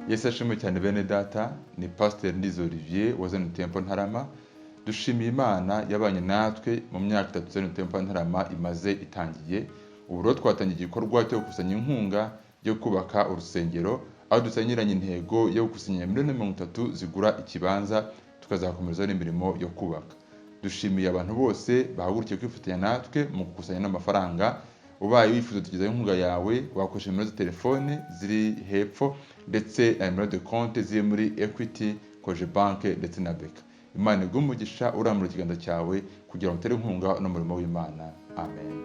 Yesu ashimwe cyane bene data, ni Pastor Ndizo Olivier wazanye Temple Ntarama. Dushimiye Imana yabanye natwe mu myaka 3 zane Temple Ntarama imaze itangiye. Ubu rero twatangiye igikorwa cyo gukusanya inkunga yo kubaka urusengero, aho dusanyiranye intego yo gukusanya miliyoni 30 zigura ikibanza tukazakomereza n'imirimo yo kubaka. Dushimiye abantu bose bahagurukiye kwifatanya natwe mu gukusanya n'amafaranga. Ubaye wifuza tugezaho inkunga yawe, wakoresha nimero za telefone ziri hepfo ndetse na nimero de compte ziri muri Equity, Koje Bank ndetse na Beka. Imana iguhe umugisha urambura ikiganza cyawe kugira ngo utere inkunga n'umurimo w'Imana. Amen.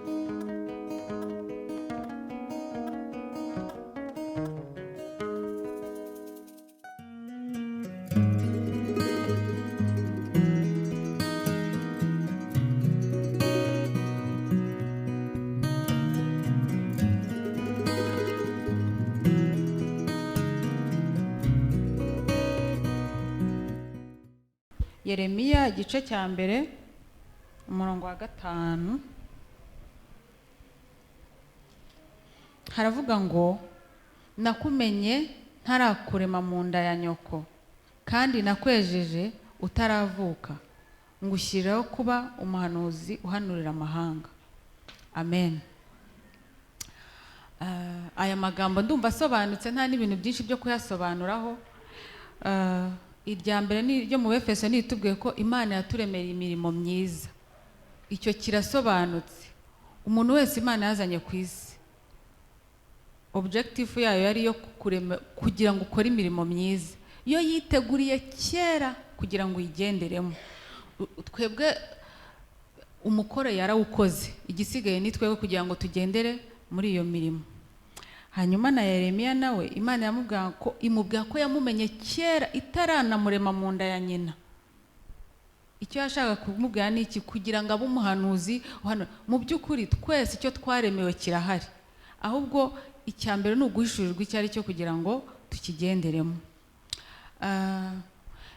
Yeremiya igice cya mbere umurongo wa 5 haravuga ngo nakumenye ntarakurema mu nda ya nyoko kandi nakwejeje utaravuka ngushyiraho kuba umuhanuzi uhanurira amahanga. Amen. Aya magambo ndumva asobanutse nta n'ibintu byinshi byo kuyasobanuraho. Irya mbere ni ryo mu Efeso nitubwiye ko Imana yaturemeye imirimo myiza. Icyo kirasobanutse. Umuntu wese Imana yazanye ku isi, objective yayo yari yo kugira ngo ukore imirimo myiza. Iyo yiteguriye kera kugira ngo uyigenderemo. Twebwe umukoro yarawukoze, igisigaye ni twebwe kugira ngo tugendere muri iyo mirimo. Hanyuma na Yeremiya nawe Imana imubwira ko yamumenye kera itaranamurema mu nda ya nyina. Icyo yashaka kumubwira ni iki? Kugira ngo abe umuhanuzi. Mu by'ukuri twese icyo twaremewe kirahari, ahubwo icya mbere ni uguhishurirwa icyo ari cyo kugira ngo tukigenderemo.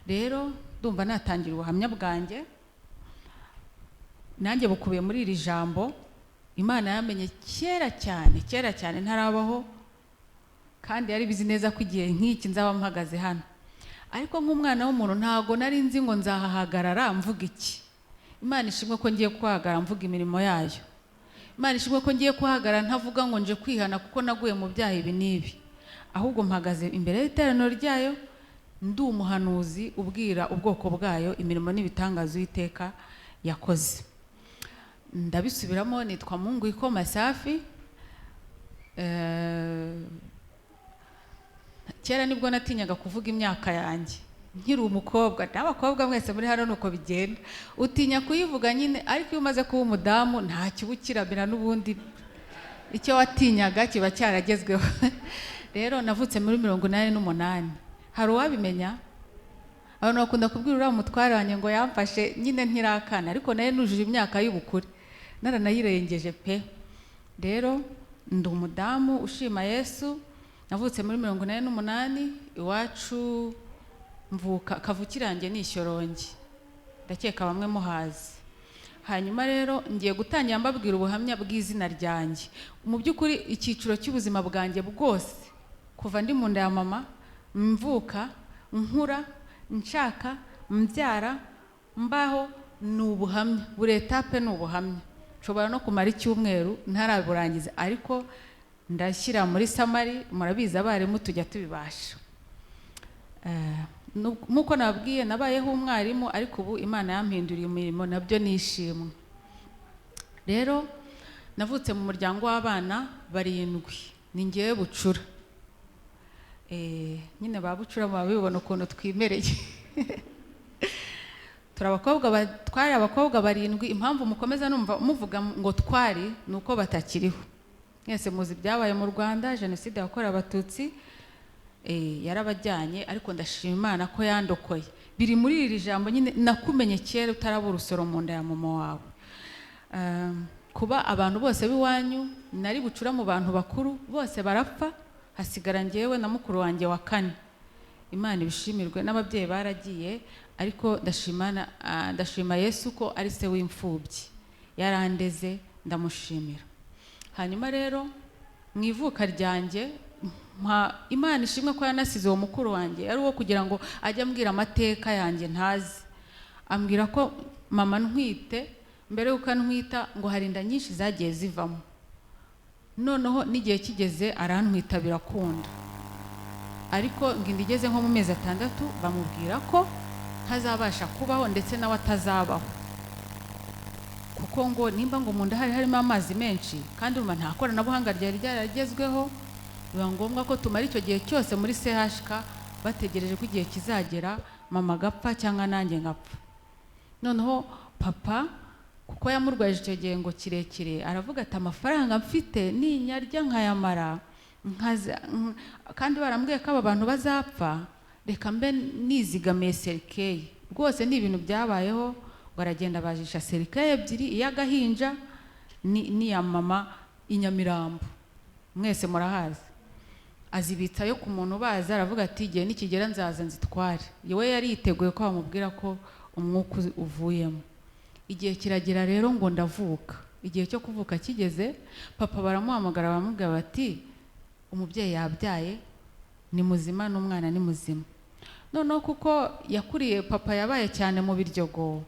Rero ndumva natangira ubuhamya bwanjye. Nanjye bukubiye muri iri jambo. Imana yamenye kera cyane ntarabaho, kandi yari bizi neza ko igihe nk'iki nzaba mpagaze hano. Ariko nk'umwana w'umuntu ntago nari nzi ngo nzahahagarara mvuga iki. Imana ishimwe ko ngiye kuhagarara mvuga imirimo yayo. Imana ishimwe ko ngiye kuhagarara ntavuga ngo nje kwihana kuko naguye mu byaha ibi n'ibi, ahubwo mpagaze imbere y'iteraniro ryayo ndi umuhanuzi ubwira ubwoko bwayo imirimo n'ibitangazo Uwiteka yakoze. Ndabisubiramo, nitwa Munguiko Masafi. Kera nibwo natinyaga kuvuga imyaka yanjye nkiri umukobwa. N'abakobwa mwese muri hano nuko bigenda, utinya kuyivuga nyine, ariko iyo umaze kuba umudamu nta kibukirabira n'ubundi icyo watinyaga kiba cyaragezweho. Rero navutse muri 88. Hari uwabimenya? Abantu bakunda kubwira uriya mutware wanjye ngo yamfashe nyine ntirakana, ariko naye nujuje imyaka y'ubukure, naranayirengeje pe. Rero ndi umudamu ushima Yesu. Navutse muri 88. Iwacu mvuka kavukirange ni Ishyorongi, ndakeka bamwe muhazi. Hanyuma rero ngiye gutangira mbabwira ubuhamya bw'izina ryanjye. Mu by'ukuri icyiciro cy'ubuzima bwanjye bwose, kuva ndi mu nda ya mama, mvuka, nkura, nshaka, mbyara, mbaho, ni ubuhamya. Buri etape ni ubuhamya. Nshobora no kumara icyumweru ntaraburangiza, ariko ndashyira muri samari. Murabizi abarimu tujya tubibasha. Nkuko nababwiye nabayeho umwarimu, ariko ubu Imana yampinduriye imirimo, nabyo nishimwe. Rero navutse mu muryango w'abana 7. Ni ngewe bucura. Nyine babucura mubibona ukuntu twimereye. Twari abakobwa 7. Impamvu mukomeza numva muvuga ngo twari nuko batakiriho. Mwese muzi byabaye mu Rwanda, jenoside yakorewe Abatutsi yarabajyanye, ariko ndashima Imana ko yandokoye. Biri muri iri jambo nyine nakumenye kera utarabura usoro mu nda ya mama wawe. Kuba abantu bose biwanyu nari bucura mu bantu bakuru bose barapfa, hasigara ngewe na mukuru wanjye wa 4. Imana ibishimirwe, n'ababyeyi baragiye, ariko ndashima Yesu ko ari se w'imfubyi, yarandeze, ndamushimira. Hanyuma rero mu ivuka ryanjye Imana ishimwe ko yanasize uwo mukuru wanjye ari uwo kugira ngo ajye ambwira amateka yanjye ntazi. Ambwira ko mama ntwite, mbere y'uko ntwita ngo hari inda nyinshi zagiye zivamo, noneho n'igihe kigeze arantwita birakunda, ariko ngo indigeze nko mu mezi 6 bamubwira ko ntazabasha kubaho ndetse nawe atazabaho, kuko ngo nimba ngo mu nda harimo amazi menshi kandi urumva nta koranabuhanga ryari ryaragezweho, biba ngombwa ko tumara icyo gihe cyose muri CHK bategereje ko igihe kizagera mama agapfa cyangwa nanjye ngapfa. Noneho papa kuko yamurwaje icyo gihe ngo kirekire aravuga ati amafaranga mfite ninyarya nkayamara kandi barambwiye ko aba bantu bazapfa, reka mbe nizigamiye serikeye. Rwose ni ibintu byabayeho, ngo aragenda bajisha serikeye 2, iy'agahinja n'iya mama inyamirambo, mwese murahazi. Azibitsa yo ku muntu baza aravuga ati igihe nikigera nzaza nzitware. Yewe yari yiteguye ko bamubwira ko umwuka uvuyemo. Igihe kiragira rero ngo ndavuka. Igihe cyo kuvuka kigeze, papa baramuhamagara bamubwira bati umubyeyi yabyaye, ni muzima n'umwana ni muzima. Noneho kuko yakuriye papa yabaye cyane mu Biryogo,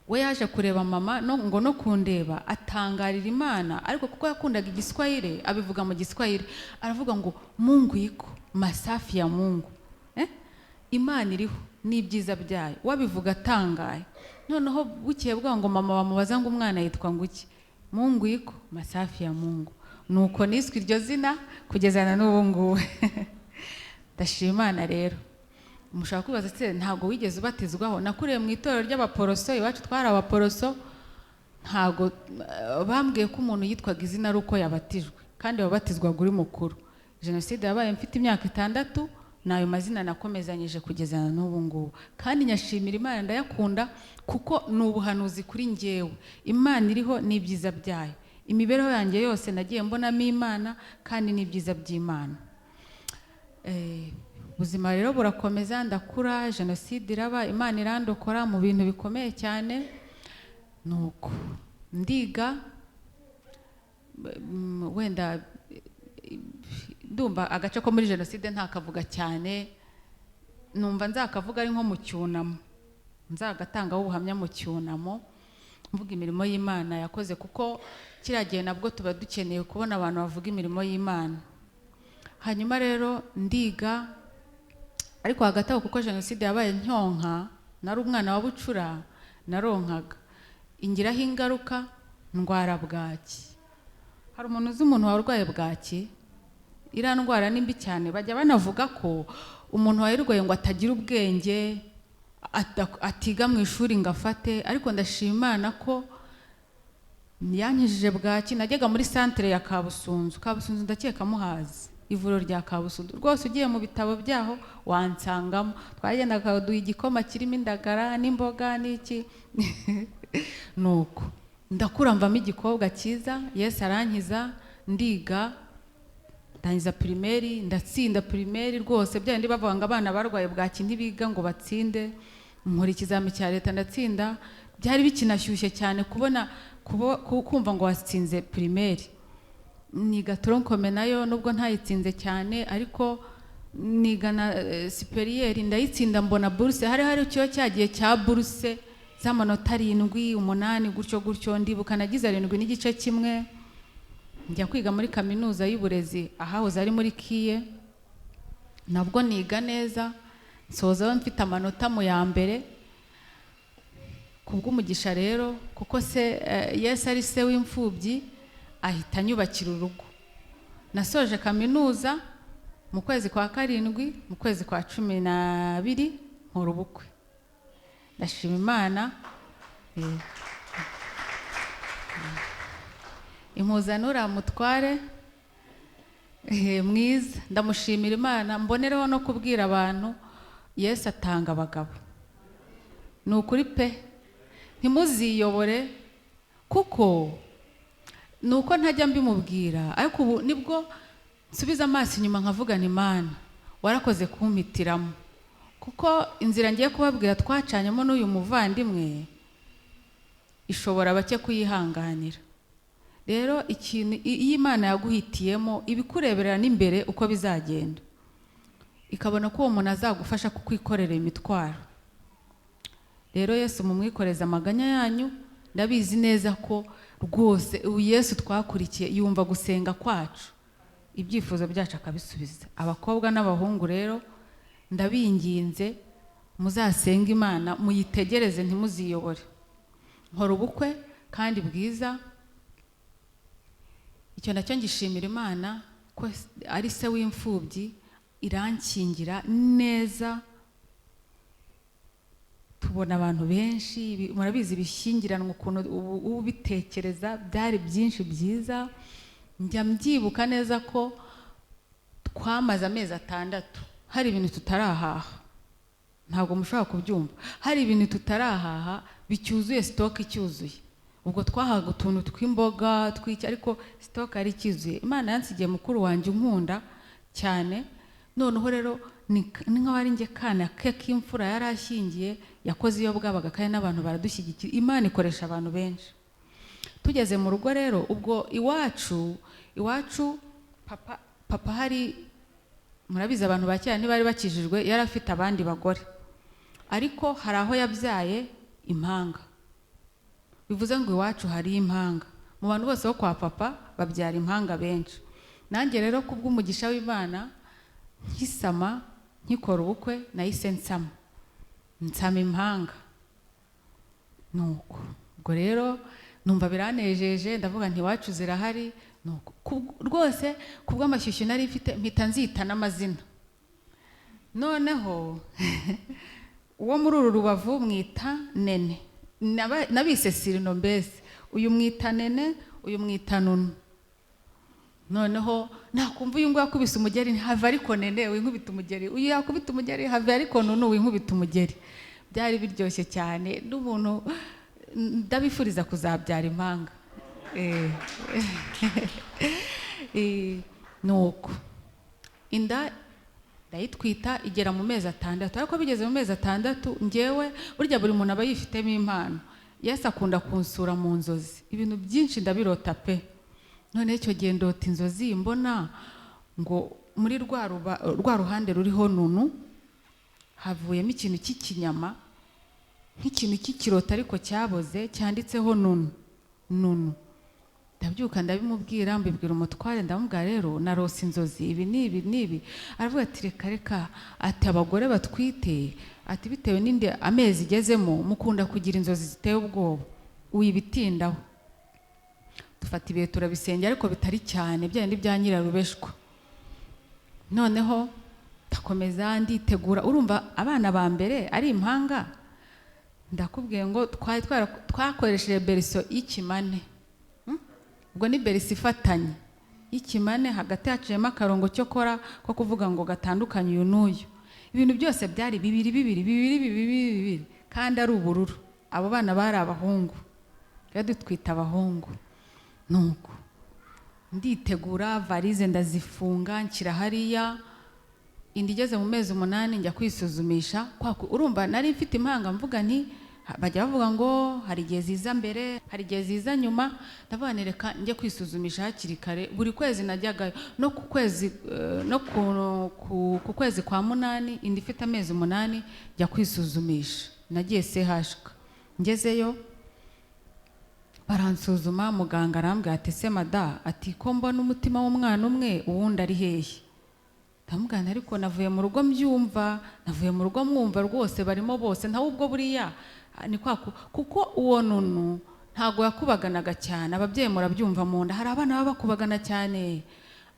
we yaje kureba mama ngo no kundeba atangarira Imana, ariko kuko yakundaga igiswahili abivuga mu giswahili, aravuga ngo Munguiko, Masafi ya Mungu. Imana iriho n'ibyiza byayo, wabivuga atangaye. Noneho bukeye bwa ngo mama bamubaza ngo umwana yitwa nguki, Munguiko, Masafi ya Mungu. Nuko niswe iryo zina kugezana n'ubu ngubu. Ndashima Imana rero. Mushaka kwibaza se ntago wigeze ubatizwaho? Nakuriye mu itorero ry'abaporoso, iwacu twari abaporoso, ntago bambwiye ko umuntu yitwaga izina ari uko yabatijwe, kandi babatizwaga uri mukuru. Jenoside yabaye mfite imyaka 6, nayo mazina nakomezanyije kugezana n'ubu ngubu, kandi nyashimira Imana ndayakunda kuko ni ubuhanuzi kuri njyewe. Imana iriho n'ibyiza byayo, imibereho yanjye yose nagiye mbonamo Imana kandi n'ibyiza by'Imana. Ubuzima rero burakomeza, ndakura, jenoside iraba, Imana irandokora mu bintu bikomeye cyane. Nuko ndiga, wenda ndumva agace ko muri jenoside ntakavuga cyane, numva nzakavuga ari nko mu cyunamo, nzagatangaho ubuhamya mu cyunamo mvuga imirimo y'Imana yakoze, kuko kiragiye nabwo tuba dukeneye kubona abantu bavuga imirimo y'Imana. Hanyuma rero ndiga, ariko hagati aho kuko jenoside yabaye ncyonka, nari umwana wa bucura, naronkaga, ingiraho ingaruka ndwara bwaki. Hari umuntu uzi umuntu warwaye bwaki? Iriya ndwara ni mbi cyane, bajya banavuga ko umuntu wayirwaye ngo atagira ubwenge, atiga mu ishuri ngo afate, ariko ndashima Imana ko yankijije bwaki. Najyaga muri centre ya Kabusunzu ndakeka muhazi, ivuriro rya Kabusunzu. Rwose ugiye mu bitabo byaho wansangamo, twagendaga duha igikoma kirimo indagara n'imboga n'iki. Nuko ndakura mvamo igikobwa cyiza, Yesu arankiza, ndiga, ndangiza primaire, ndatsinda primaire rwose. Byandi bavuga ngo abana barwaye bwaki ntibiga ngo batsinde. Nkora ikizami cya leta ndatsinda. Byari bikinashyushye cyane kubona kumva ngo watsinze primaire. Niga tronkome nayo nubwo ntayitsinze cyane, ariko niga na superieur ndayitsinda, mbona bourse. Hari cyo cyagiye cya bourse z'amanota 7, 8 gutyo. Ndibuka nagize 7.1. Njya kwiga muri kaminuza y'uburezi ahahoze ari muri Kiye, nabwo niga neza, nsoza mfite amanota mu ya mbere. Kubw'umugisha rero, kuko se Yesu ari se w'imfubyi, ahita anyubakira urugo. Nasoje kaminuza mu kwezi kwa 7, mu kwezi kwa 12 nkora ubukwe. Ndashima Imana. Impuzanura mutware mwiza, ndamushimira Imana. Mbonereho no kubwira abantu, Yesu atanga abagabo. Ni ukuri pe, ntimuziyobore, kuko nuko ntajya mbimubwira, ariko ubu nibwo nsubiza amaso inyuma nkavuga ni Imana warakoze kumpitiramo, kuko inzira ngiye kubabwira twacanyemo n'uyu muvandimwe ishobora bake kuyihanganira. rero ikintu iyo Imana yaguhitiyemo ibikureberera n'imbere uko bizagenda, ikabona ko uwo muntu azagufasha kukwikorera imitwaro. Rero Yesu mumwikoreza amaganya yanyu, ndabizi neza ko rwose Yesu twakurikiye yumva gusenga kwacu, ibyifuzo byacu akabisubiza. Abakobwa n'abahungu rero ndabinginze muzasenga Imana, muyitegereze ntimuziyobore. Nkora ubukwe kandi bwiza, icyo nacyo ngishimira Imana ko ari se w'imfubyi, irankingira neza. Tubona abantu benshi, murabizi bishyingiranwa ukuntu ubu bitekereza byari byinshi byiza. Njya mbyibuka neza ko twamaze amezi 6 hari ibintu tutarahaha, ntabwo mushobora kubyumva. Hari ibintu tutarahaha bicyuzuye, stock icyuzuye. Ubwo twahaga utuntu tw'imboga tw'iki, ariko stock ari cyuzuye. Imana yansigiye mukuru wanjye unkunda cyane, noneho rero ni nk'abari nge kana ke k'imfura yarashyingiye, yakoze iyo bwabaga kandi n'abantu baradushyigikira. Imana ikoresha abantu benshi. Tugeze mu rugo rero, ubwo iwacu papa hari, murabizi abantu ba kera ntibari bakijijwe, yari afite abandi bagore, ariko hari aho yabyaye impanga. Bivuze ngo iwacu hari impanga. Mu bantu bose bo kwa papa babyara impanga benshi. Nanjye rero kubw'umugisha w'Imana, nkisama nkikora ubukwe, nahise nsama impanga. Nuko ubwo rero numva biranejeje, ndavuga nti iwacu zirahari. Nuko rwose kubw'amashyushyu nari mfite, mpita nzita n'amazina. Noneho uwo muri uru rubavu mwita Nene, nabise Sirino mbese. Uyu mwita Nene, uyu mwita Nunu. Noneho nakumva uyu ngo yakubise umugeri, have ariko Nene winkubita umugeri, uyu yakubita umugeri, have ariko Nunu winkubita umugeri. Byari biryoshye cyane, n'umuntu ndabifuriza kuzabyara impanga. Nuko inda ndayitwita igera mu mezi 6, ariko bigeze mu mezi 6 ngewe burya buri muntu aba yifitemo impano. Yesu akunda kunsura mu nzozi, ibintu byinshi ndabirota pe. None icyo gihe ndota inzozi, mbona ngo muri rwa ruhande ruriho Nunu havuyemo ikintu cy'ikinyama, nk'ikintu cy'ikirota ariko cyaboze, cyanditseho Nunu. Ndabyuka ndabimubwira, mbibwira umutware, ndamubwira rero narose inzozi ibi n'ibi. Aravuga ati reka, ati abagore batwite, ati bitewe n'indi amezi igezemo mukunda kugira inzozi ziteye ubwoba, uyibitindaho. Dufata ibihe turabisengera ariko bitari cyane, byandi bya nyirarubeshwa. Noneho ndakomeza nditegura. Urumva abana ba mbere ari impanga, ndakubwiye ngo twakoresheje beriso y'ikimane. Ubwo ni berisi ifatanye y'ikimane, hagati haciyemo akarongo cyo kora ko kuvuga ngo gatandukanye uyu n'uyu. Ibintu byose byari bibiri kandi ari ubururu. Abo bana bari abahungu, rero dutwita abahungu. Nuko nditegura, varize ndazifunga, nshyira hariya. Indi igeze mu mezi 8 njya kwisuzumisha. Urumva nari mfite impanga, mvuga nti bajya bavuga ngo hari igihe ziza mbere, hari igihe ziza nyuma. Ndavuga nti reka njye kwisuzumisha hakiri kare. Buri kwezi najyaga, no ku kwezi kwa 8 indi ifite amezi 8 njya kwisuzumisha. Nagiye CHK, ngezeyo baransuzuma, muganga arambwira ati se mada, ati ko mbona umutima w'umwana umwe uwundi ari hehe. Ndamugana ariko navuye mu rugo mbyumva, navuye mu rugo mwumva rwose barimo bose, ntawe ubwo buriya ni kuko uwo Nunu ntago yakubaganaga cyane. Ababyeyi murabyumva mu nda, hari abana baba bakubagana cyane,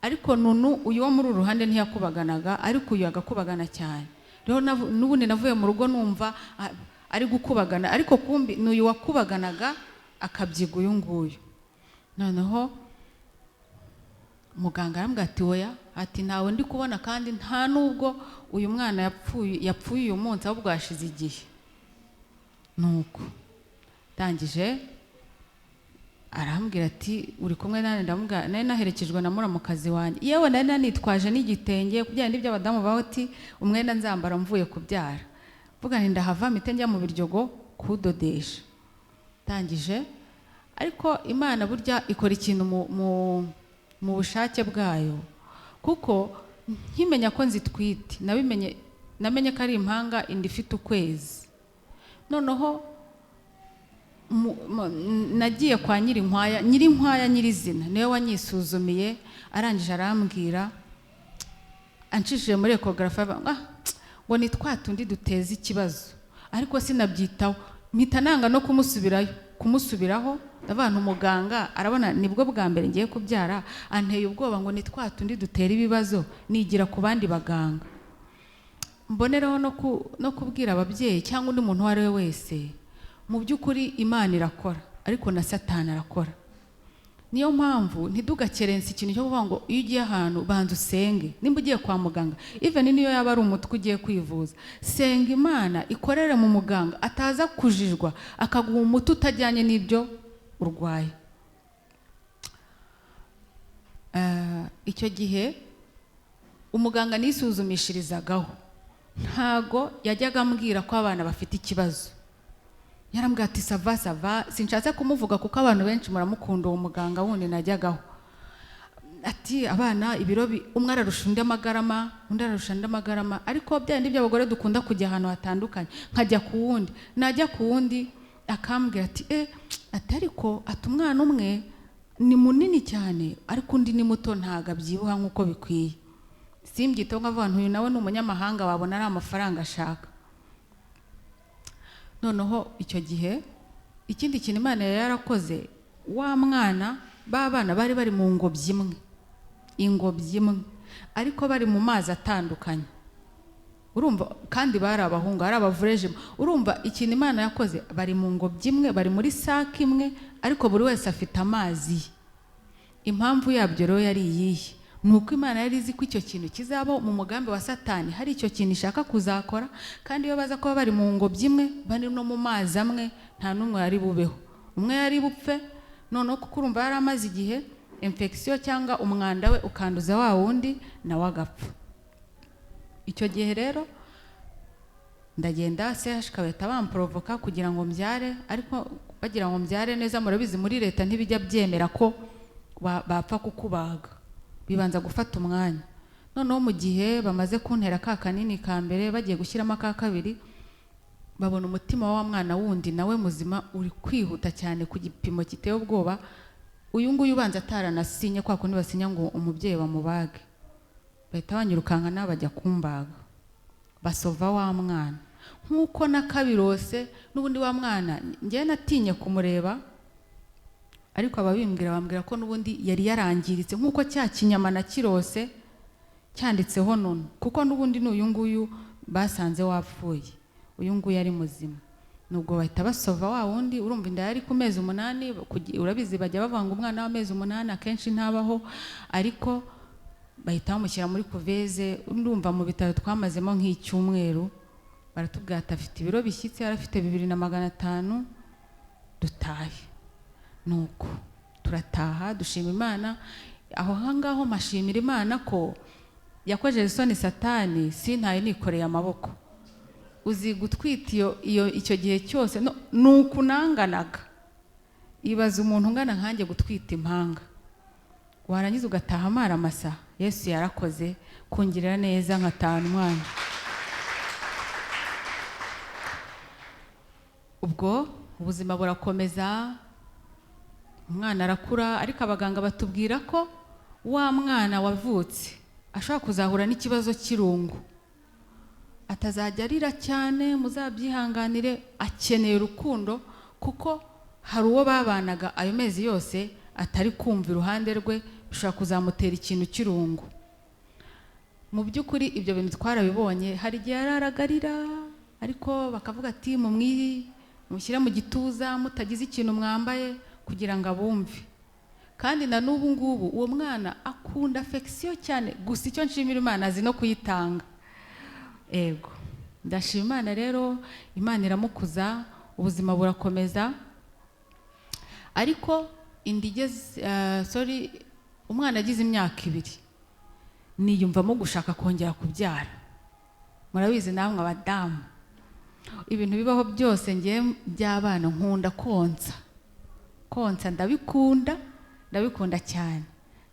ariko Nunu uyu wo muri uruhande ntiyakubaganaga, ariko uyu agakubagana cyane. Rero n'ubundi navuye mu rugo numva ari gukubagana, ariko kumbi n'uyu wakubaganaga akabyiga uyu nguyu. Noneho muganga arambwira ati oya, ati ntawe ndi kubona, kandi nta nubwo uyu mwana yapfuye uyu munsi, ahubwo hashize igihe. Nuko ndangije arambwira ati uri kumwe nane? Ndamubwira nari naherekejwe na muramukazi wanjye, yewe nari nanitwaje n'igitenge kubyara n'iby'abadamu bati umwenda nzambara mvuye kubyara. Mvuga nti ndahava mpite njya mu Biryogo kudodesha. Ndangije ariko Imana burya ikora ikintu mu bushake bwayo, kuko nkimenya ko nzitwite namenye ko ari impanga indi ifite ukwezi. Noneho nagiye kwa Nyirinkwaya nyirizina niwe wanyisuzumiye, arangije arambwira anshishije muri ecographe ngo ni twa tundi duteza ikibazo, ariko sinabyitaho, mpita nanga no kumusubiraho. Abantu umuganga arabona nibwo bwa mbere ngiye kubyara, anteye ubwoba ngo ni twa tundi dutera ibibazo, nigira ku bandi baganga. Mboneraho no kubwira ababyeyi cyangwa undi muntu uwo ari we wese, mu by'ukuri Imana irakora ariko na Satani arakora. Niyo mpamvu ntidugakerense ikintu cyo kuvuga ngo iyo ugiye ahantu banza usenge. Nimba ugiye kwa muganga, even niyo yaba ari umutwe ugiye kwivuza, senga Imana ikorere mu muganga, ataza kujijwa akaguha umuti utajyanye n'ibyo urwaye. Icyo gihe umuganga nisuzumishirizagaho ntago yajyaga ambwira ko abana bafite ikibazo. Yarambwira ati sava, sinshatse kumuvuga kuko abantu benshi muramukunda uwo muganga wundi najyagaho. Ati abana ibiro umwe ararusha undi amagarama, undi ararusha undi amagarama, ariko byandi by'abagore dukunda kujya ahantu hatandukanye, nkajya ku wundi, najya ku wundi akambwira ati ariko umwana umwe ni munini cyane ariko undi ni muto, ntago abyibuha nk'uko bikwiye. Simbyitaho nkavuga ntuyu nawe ni umunyamahanga, wabona ari amafaranga ashaka. Noneho icyo gihe ikindi kintu Imana yarakoze, wa mwana b'abana bari bari mu ingobyi imwe ariko bari mu mazi atandukanye, urumva, kandi bari abahungu, ari abavureje. Urumva ikintu Imana yakoze, bari mu ngobyi imwe, bari muri saki imwe, ariko buri wese afite amazi. Impamvu yabyo rero yari iyihe? Nuko Imana yari izi ko icyo kintu kizaba mu mugambi wa Satani, hari icyo kintu ishaka kuzakora, kandi iyo baza kuba bari mu ngobyi imwe, bari no mu mazi amwe, nta n'umwe yari bubeho, umwe yari bupfe. Noneho kuko urumva yari amaze igihe, infection cyangwa umwanda we ukanduza wa wundi nawe agapfa. Icyo gihe rero ndagenda bahita bamprovoka kugira ngo mbyare, ariko bagira ngo mbyare neza, murabizi muri leta ntibijya byemera ko bapfa kukubaga, bibanza gufata umwanya. Noneho mu gihe bamaze kuntera ka kanini ka mbere, bagiye gushyiramo ka kabiri, babona umutima wa mwana wundi nawe muzima uri kwihuta cyane ku gipimo kiteye ubwoba. Uyu nguyu ubanza ataranasinye, kwa kundi basinya ngo umubyeyi bamubage, bahita banyirukankana bajya kumbaga, basova wa mwana. Nk'uko nakabirose n'ubundi wa mwana njye natinye kumureba, ariko bambwira ko n'ubundi yari yarangiritse, nk'uko cya kinyama nakirose cyanditseho none, kuko n'ubundi n'uyu nguyu basanze wapfuye, uyu nguyu ari muzima. Nubwo bahita basova wa wundi, urumva inda yari ku mezi 8, urabizi bajya bavanga umwana w'amezi 8 akenshi ntabaho, ariko bahita bamushyira muri kuveze. Ndumva mu bitaro twamazemo nk'icyumweru, baratubwira ati afite ibiro bishyitse, arafite 2500, dutahe. Nuko turataha dushima Imana. Aho hangaho mashimira Imana ko yakojeje isoni Satani, sintaye nikoreye amaboko. Uzi gutwita icyo gihe cyose nuko nanganaga. Ibaza umuntu ungana nkanjye gutwita impanga, warangiza ugataha amara masa. Yesu yarakoze kungirira neza, nkatahana umwana. Ubwo ubuzima burakomeza, umwana arakura, ariko abaganga batubwira ko wa mwana wavutse ashobora kuzahura n'ikibazo cy'irungu, atazajya arira cyane, muzabyihanganire, akeneye urukundo, kuko hari uwo babanaga ayo mezi yose atari kumva iruhande rwe, bishobora kuzamutera ikintu cy'irungu. Mu by'ukuri ibyo bintu twarabibonye, hari igihe yararagarira, ariko bakavuga ati mushyire mu gituza mutagize ikintu mwambaye kugira ngo abumve. Kandi na n'ubu ngubu uwo mwana akunda affection cyane, gusa icyo nshimira Imana azi no kuyitanga. Ego ndashima Imana rero, Imana iramukuza, ubuzima burakomeza. Ariko umwana agize imyaka 2 niyumvamo gushaka kongera kubyara. Murabizi namwe abadamu, ibintu bibaho byose ngiye by'abana nkunda konsa, konsa ndabikunda cyane,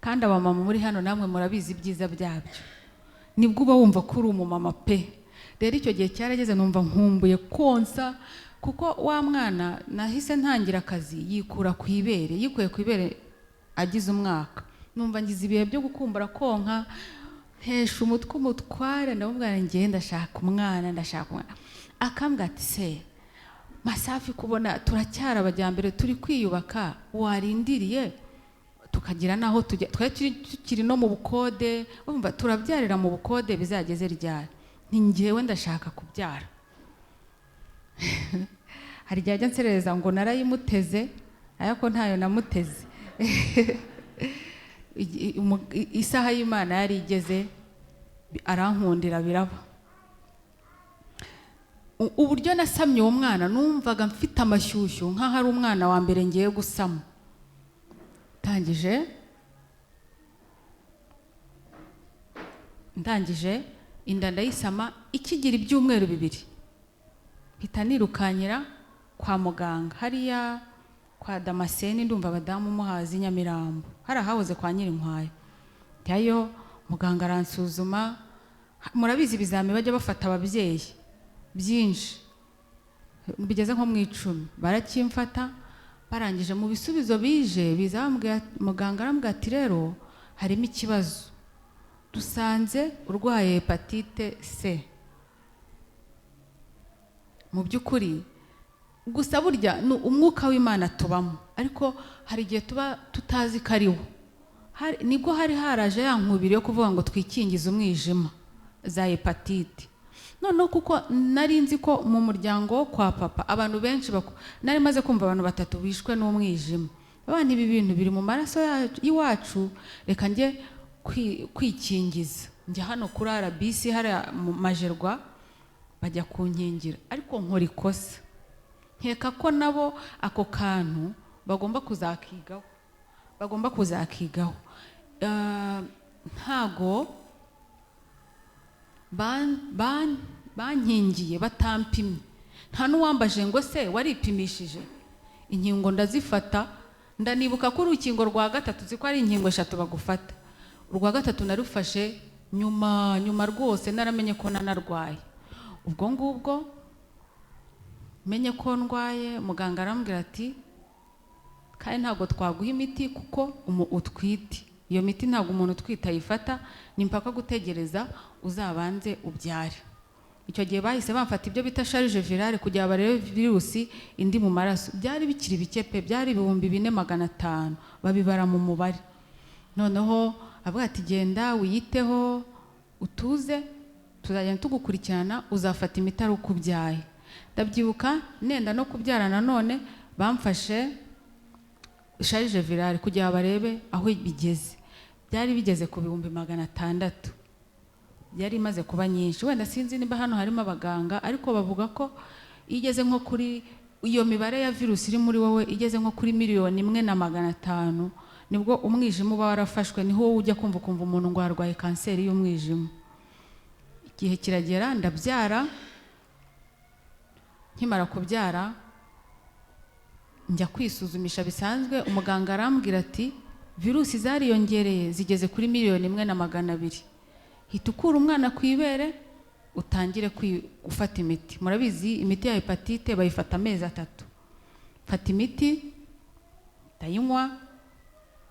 kandi abamama muri hano namwe murabizi ibyiza byabyo. Nibwo uba wumva ko uri umumama pe. Rero icyo gihe cyarageze numva nkumbuye konsa, kuko wa mwana nahise ntangira akazi yikuye ku ibere agize umwaka. Numva ngize ibihe byo gukumbura konka, hesha umutwe umutware, ndamubwira ngiye ndashaka umwana. Akambwira ati se Masafi, kubona turacyara abajyambere turi kwiyubaka, warindiriye tukagira naho tujya, twari tukiri no mu bukode, umva turabyarira mu bukode bizageze ryari? Nti ngewe ndashaka kubyara. Hari igihe ajya nserereza ngo narayimuteze, ariko ntayo namuteze. Isaha y'Imana yari igeze, arankundira biraba. Uburyo nasamye uwo mwana numvaga mfite amashyushyu nkaho ari umwana wa mbere ngiye gusama. Ndangije inda ndayisama, ikigira ibyumweru 2 mpita nirukanyira kwa muganga hariya kwa Damascene, ndumva abadamu muhazi Nyamirambo, hari ahahoze kwa Nyirinkwaya. Njyayo muganga aransuzuma, murabizi ibizami bajya bafata ababyeyi byinshi, bigeze nko mu 10, barakimfata. Barangije mu bisubizo bije bizambwira, muganga arambwira ati rero harimo ikibazo, dusanze urwaye hepatite C. Mu by'ukuri gusa burya umwuka w'Imana tubamo, ariko hari igihe tuba tutazi ko ariwo. Nibwo hari haraje ya nkubiri yo kuvuga ngo twikingize umwijima za hepatite. Noneho kuko nari nzi ko mu muryango kwa papa abantu benshi nari maze kumva abantu 3 bishwe n'umwijima. Abana ibi bintu biri mu maraso y'iwacu, reka njye kwikingiza. Njya hano kuri RBC hari Majerwa bajya kunkingira, ariko nkora ikosa. Nkeka ko nabo ako kantu bagomba kuzakigaho. Ntago bankingiye batampimye, nta n'uwambaje ngo se waripimishije. Inkingo ndazifata, ndanibuka ko urukingo rwa 3 ziko ari inkingo 3 bagufata. Urwa 3 narufashe nyuma rwose, naramenye ko nanarwaye. Ubwo ngubwo menye ko ndwaye, muganga arambwira ati kandi ntago twaguha imiti kuko utwite. Iyo miti ntago umuntu utwita yifata, ni mpaka gutegereza uzabanze ubyare. Icyo gihe bahise bamfata ibyo bita charge virale kugira barebe virusi indi mu maraso. Byari bikiri bikepe, byari 4500 babibara mu mubare. Noneho avuga ati genda wiyiteho utuze, tuzajya tugukurikirana, uzafata imiti ari uko ubyaye. Ndabyibuka nenda no kubyara nanone bamfashe charge virale kugira barebe aho bigeze. Byari bigeze ku 600. Byari imaze kuba nyinshi. Wenda sinzi niba hano harimo abaganga, ariko bavuga ko igeze nko kuri iyo mibare ya virusi iri muri wowe igeze nko kuri 1,500,000 nibwo umwijima uba warafashwe. Niho wowe ujya kumva umuntu ngo arwaye kanseri y'umwijima. Igihe kiragera ndabyara. Nkimara kubyara njya kwisuzumisha bisanzwe, umuganga arambwira ati virusi zariyongereye zigeze kuri 1,200,000. Hita ukura umwana ku ibere utangire gufata imiti. Murabizi imiti ya hepatite bayifata amezi 3. Fata imiti ndayinywa,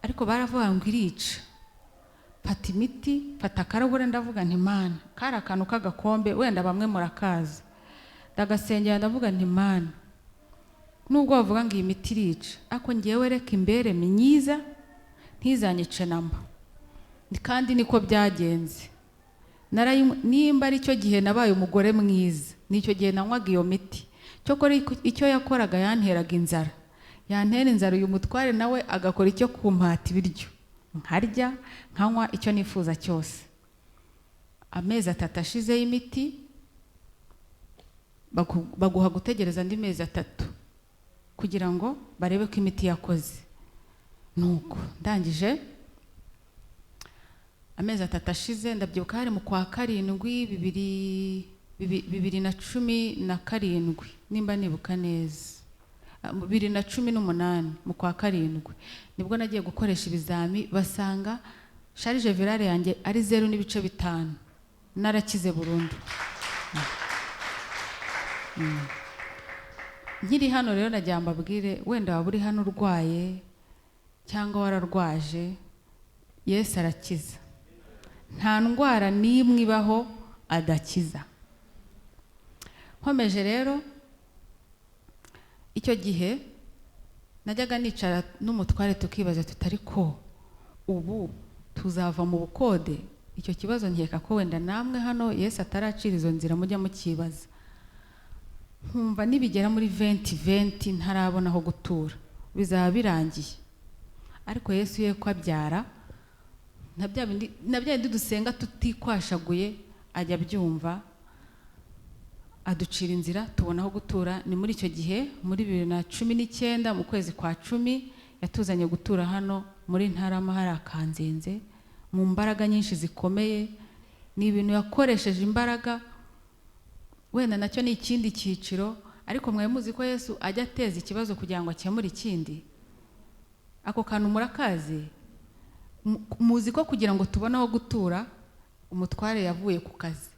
ariko baravuga ngo irica. Fata imiti, fata akarabure, ndavuga nti Mana, kari akantu k'agakombe wenda bamwe murakaza. Ndagasengera ndavuga nti Mana, nubwo bavuga ngo iyi miti irica, ariko ngewe reka imbere myiza ntizanyice namba. Kandi niko byagenze. Nimba ari cyo gihe nabaye umugore mwiza, nicyo gihe nanywaga iyo miti. Cyokora icyo yakoraga yanteraga inzara. Yantera inzara, uyu mutware nawe agakora icyo kumpata ibiryo. Nkarya, nkanywa icyo nifuza cyose. Amezi 3 ashize y'imiti, baguha gutegereza andi mezi 3 kugira ngo barebe ko imiti yakoze. Nuko ndangije amezi 3 ashize, ndabyibuka hari mu kwa 7 2017 nimba nibuka neza. 2018 mu kwa karindwi nibwo nagiye gukoresha ibizami basanga charge virale yanjye ari 0.5 narakize burundu. Nkiri hano rero nagira mbabwire wenda waba uri hano urwaye cyangwa wararwaje, Yesu arakiza. Nta ndwara n'imwe ibaho adakiza. Nkomeje rero icyo gihe najyaga nicara n'umutware tukibaza tutari ko ubu tuzava mu bukode. Icyo kibazo nkeka ko wenda namwe hano Yesu ataracira izo nzira mujya mukibaza. Nkumva nibigera muri 2020 ntarabona aho gutura bizaba birangiye. Ariko Yesu ye ko abyara nabya bindi dusenga tutikwashaguye ajya byumva aducira inzira tubona aho gutura. Ni muri icyo gihe muri 2019 mu kwezi kwa 10 yatuzanye gutura hano muri Ntarama hari akanzenze mu mbaraga nyinshi zikomeye. Ni ibintu yakoresheje imbaraga, wenda nacyo ni ikindi cyiciro, ariko mwe muzi ko Yesu ajya ateza ikibazo kugira ngo akemure ikindi. Ako kantu murakazi, muzi ko kugira ngo tubone aho gutura umutware yavuye ku kazi.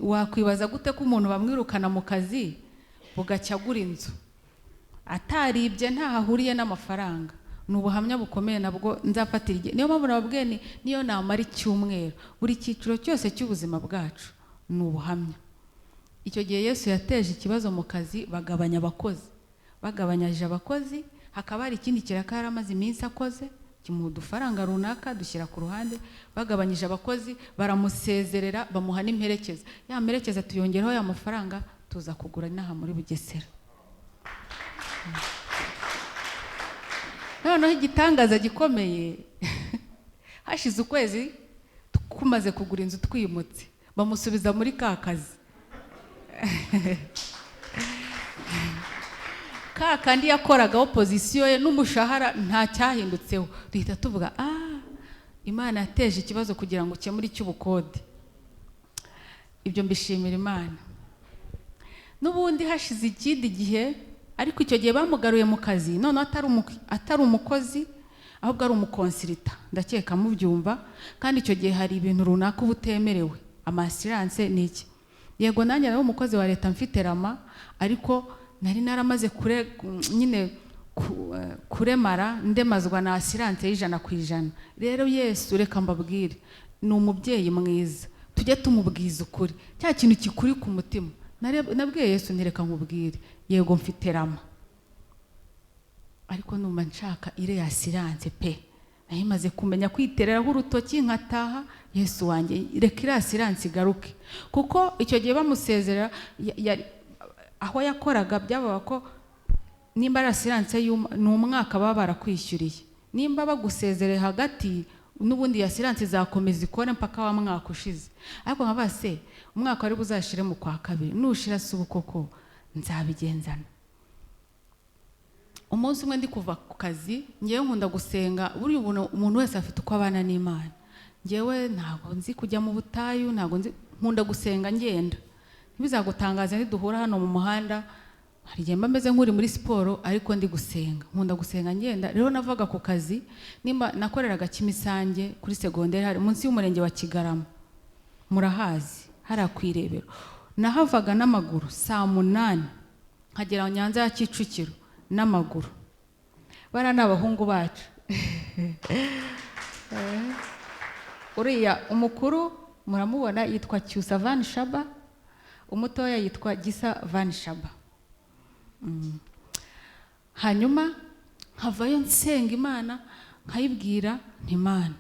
Wakwibaza gute ko umuntu bamwirukana mu kazi bugacyagura inzu ataribye nta hahuriye n'amafaranga? Ni ubuhamya bukomeye nabwo nzafatira igihe. Niyo mpamvu nababwiye niyo namara icyumweru, buri cyiciro cyose cy'ubuzima bwacu ni ubuhamya. Icyo gihe Yesu yateje ikibazo mu kazi, bagabanya abakozi. Bagabanyije abakozi, hakaba hari ikindi kiraka yaramaze iminsi akoze kimuha udufaranga runaka dushyira ku ruhande. Bagabanyije abakozi, baramusezerera, bamuha n'imperekeza. Ya mperekeza tuyongeraho ya mafaranga tuza kugura inaha muri Bugesera. Noneho igitangaza gikomeye, hashize ukwezi kumaze kugura inzu twimutse, bamusubiza muri ka kazi. Kandi yakoraga opozisiyo ye n'umushahara nta cyahindutseho. Duhita tuvuga Imana yateje ikibazo kugira ngo ukemure icy'ubukode. Ibyo mbishimira Imana. N'ubundi hashize ikindi gihe, ariko icyo gihe bamugaruye mu kazi, none atari umukozi ahubwo ari umukonsirita. Ndakeka mubyumva. Kandi icyo gihe hari ibintu runaka ubutemerewe, amasiranse n'iki. Yego nanjye nawe umukozi wa leta mfite rama, ariko nari naramaze kuremara ndemazwa na asiranse y'100%. Rero Yesu reka mbabwire, ni umubyeyi mwiza, tujye tumubwiza ukuri, cya kintu kikuri ku mutima. Nabwiye Yesu ntireka nkubwire, yego mfite rama, ariko numva nshaka ire asiranse pe. Nahimaze kumenya kwitereraho urutoki nkataha. Yesu wanjye reka ire asiranse igaruke. Kuko icyo gihe bamusezerera aho yakoraga byaba ko nimba asiranse ni umwaka baba barakwishyuriye. Nimba bagusezereye hagati n'ubundi asiranse zakomeza ikore mpaka wa mwaka ushize. Ariko nkabase umwaka wari buzashire mu kwa 2 nushira subu koko nzabigenzana. Umunsi umwe ndi kuva ku kazi, ngiye nkunda gusenga. Buri umuntu wese afite uko abana n'Imana. Ngewe ntago nzi kujya mu butayu, ntago nzi, nkunda gusenga ngenda. Ntibizagutangaza niduhura hano mu muhanda, hari igihe meze nk'uri muri siporo ariko ndi gusenga. Nkunda gusenga ngenda. Rero navaga ku kazi, nimba nakoreraga Kimisange kuri segonderi hari munsi y'umurenge wa Kigarama. Murahazi, hari akwirebero. Nahavaga n'amaguru saa 8 nkagera Nyanza ya Kicukiro n'amaguru. Bara n'abahungu bacu. Uriya umukuru muramubona yitwa Cyusa Van Shaba, umutoya yitwa Gisa Van Shaba. Hanyuma nkavayo nsenga Imana, nkayibwira nti Imana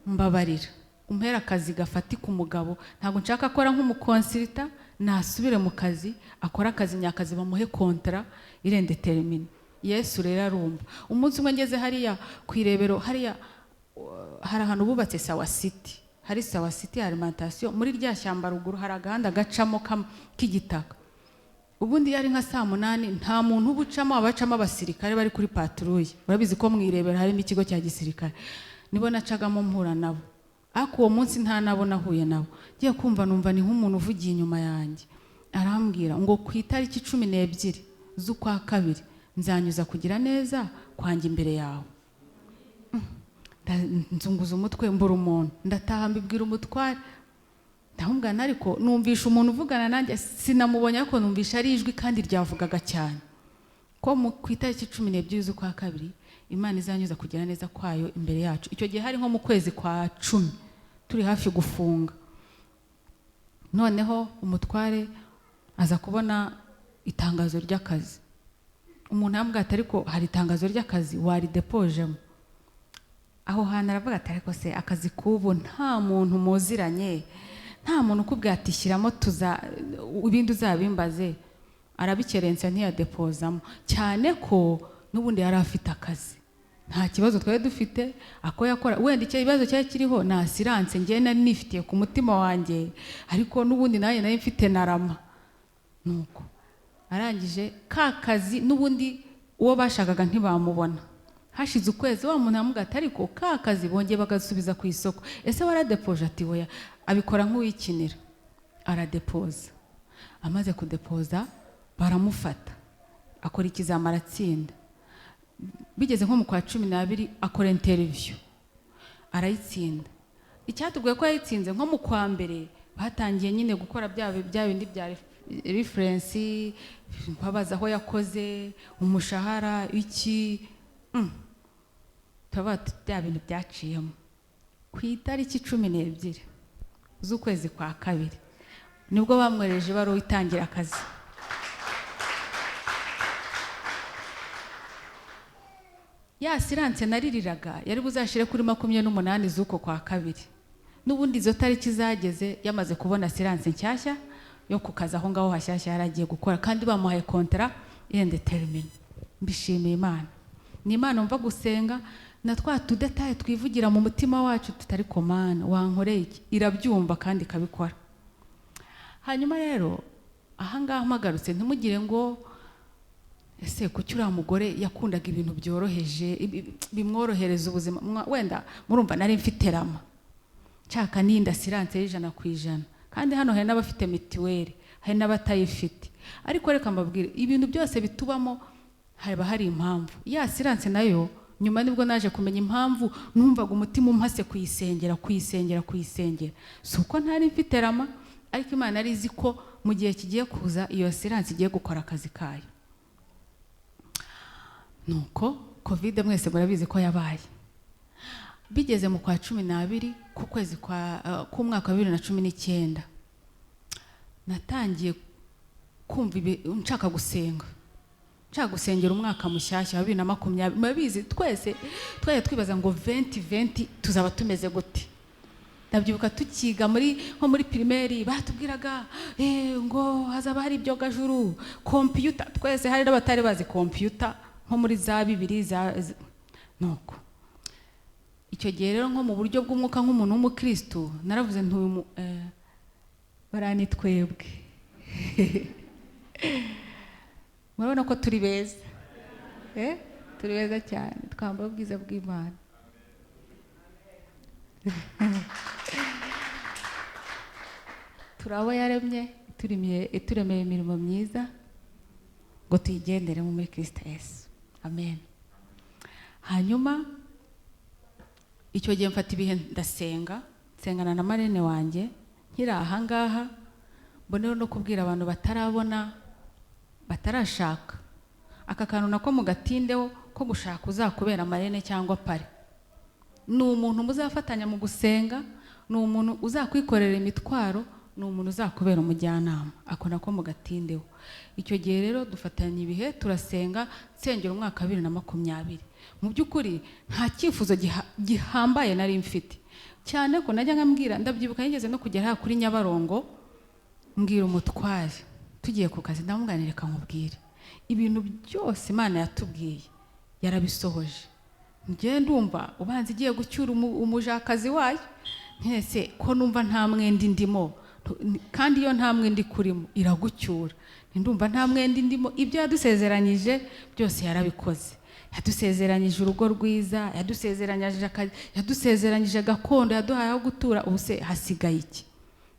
mbabarira, umpera akazi gafatika umugabo. Ntago nshaka akora nk'umukonsirita, nasubire mu kazi, akora akazi nyakazi bamuhe kontra irende termine. Yesu rero arumva. Umunsi umwe ngeze hariya kwirebero, hariya hari ahantu bubatse Sawa City. Hari Sawa City alimentation, muri rya shyamba ruguru hari agahanda gacamo k'igitaka. Ubundi yari nka saa 8 nta muntu ubucamo, abacamo abasirikare bari kuri patrouille. Urabizi ko mwirebera harimo ikigo cya gisirikare. Nibo nacagamo mpura nabo. Ako uwo munsi nta nabo nahuye nabo. Giye kumva numva ni nk'umuntu uvugiye inyuma yanjye. Arambwira ngo ku itariki 12 z'ukwa 2 nzanyuza kugira neza kwanjye imbere yawe. Nzunguza umutwe mbura umuntu, ndataha mbibwira umutware, ndamubwira ariko numvisha umuntu uvugana nanjye, sinamubonye ariko numvisha ari ijwi kandi ryavugaga cyane ko ku itariki 12 z'ukwa kabiri Imana izanyuza kugira neza kwayo imbere yacu. Icyo gihe hari nko mu kwezi kwa 10 turi hafi gufunga. Noneho umutware aza kubona itangazo ry'akazi. Umuntu yambwira ati ariko hari itangazo ry'akazi wari depojemo. Aho hantu aravuga ati ariko se akazi kubu nta muntu muziranye, nta muntu ukubwira ati shyiramo ibindi uzabimbaze. Arabikerensa ntiyadepozamo, cyane ko n'ubundi yari afite akazi. Nta kibazo twari dufite, ako yakora wenda icyo kibazo cyari kiriho na assurance ngiye nari nifitiye ku mutima wanjye, ariko n'ubundi naye nari mfite narama. Nuko arangije ka kazi n'ubundi uwo bashakaga ntibamubona. Hashize ukwezi wa muntu amubwira ati ariko ka kazi bongeye bagasubiza ku isoko, ese waradepoje? Ati oya. Abikora nk'uwikinira, aradepoza. Amaze kudepoza baramufata, akora ikizama aratsinda. Bigeze nko mu kwa 12 akora interview arayitsinda. Icyatubwiye ko yayitsinze nko mu kwa mbere batangiye nyine gukora bya bindi bya reference, babaza aho yakoze, umushahara iki. Tabati bya bintu byaciyemo. Ku itariki 12 z'ukwezi kwa kabiri nibwo bamwereje baro itangira akazi. Ya assurance naririraga yari buzashire kuri 28 z'uko kwa kabiri. N'ubundi izo tariki zageze yamaze kubona assurance nshyashya yo kukaza aho ngaho hashyashya yaragiye gukora, kandi bamuhaye contrat indeterminate. Mbishimiye Imana. Ni Imana umva gusenga na twa tudetaye twivugira mu mutima wacu tutari komana wankoreye iki, irabyumva kandi ikabikora. Hanyuma rero aha ngaha mpagarutse ntimugire ngo ese kuki uriya mugore yakundaga ibintu byoroheje bimworohereza ubuzima. Wenda murumva nari mfite rama nshaka n'inda assurance y'100%, kandi hano hari n'abafite mitiweli, hari n'abatayifite. Ariko reka mbabwire ibintu byose bitubamo haba hari impamvu. Ya assurance nayo nyuma nibwo naje kumenya impamvu, numvaga umutima umpase kuyisengera. Si uko ntari mfite rama, ariko Imana ari izi ko mu gihe kigiye kuza iyo assurance igiye gukora akazi kayo. Nuko covid mwese murabizi ko yabaye. Bigeze mu kwa 12 ku kwezi ku mwaka wa 2019 natangiye kumva nshaka gusengera umwaka mushyashya wa 2020. Murabizi twese twaye twibaza ngo 2020 tuzaba tumeze gute. Ndabyibuka tukiga nko muri primaire batubwiraga ngo hazaba hari ibyo gajuru computer. Twese hari n'abatari bazi computer nko muri za 2 nuko icyo gihe rero nko mu buryo bw'umwuka nk'umuntu w'umukristo naravuze ntuyu barani twebwe murabona ko turi beza turi beza cyane, twambaye ubwiza bw'Imana. Turabo yaremye turemeye imirimo myiza ngo tuyigendere muri Kristo Yesu. Amen. Hanyuma icyo gihe mfata ibihe nsengana na marene wanjye nkiri aha ngaha, mbonera no kubwira abantu batarabona batarashaka aka kantu nako mugatindeho ko gushaka uzakubera marene cyangwa pare. Ni umuntu muzafatanya mu gusenga, ni umuntu uzakwikorera imitwaro, ni umuntu uzakubera umujyanama. Ako nako mugatindeho. Icyo gihe rero dufatanya ibihe turasenga nsengera umwaka 2020. Mu by'ukuri nta cyifuzo gihambaye nari mfite, cyane ko najya ngambwira, ndabyibuka nigeze no kugera kuri Nyabarongo mbwira umutware tugiye ku kazi, ndamuganireka nkubwire ibintu byose Imana yatubwiye yarabisohoje. Ngiye ndumva ubanza igiye gucyura umujakazi wayo, ntese ko numva nta mwenda ndimo, kandi iyo nta mwenda kurimo iragucyura. Ndumva nta mwenda ndimo, ibyo yadusezeranyije byose yarabikoze. Yadusezeranyije urugo rwiza, yadusezeranyije gakondo, yaduhaye aho gutura, ubuse hasigaye iki?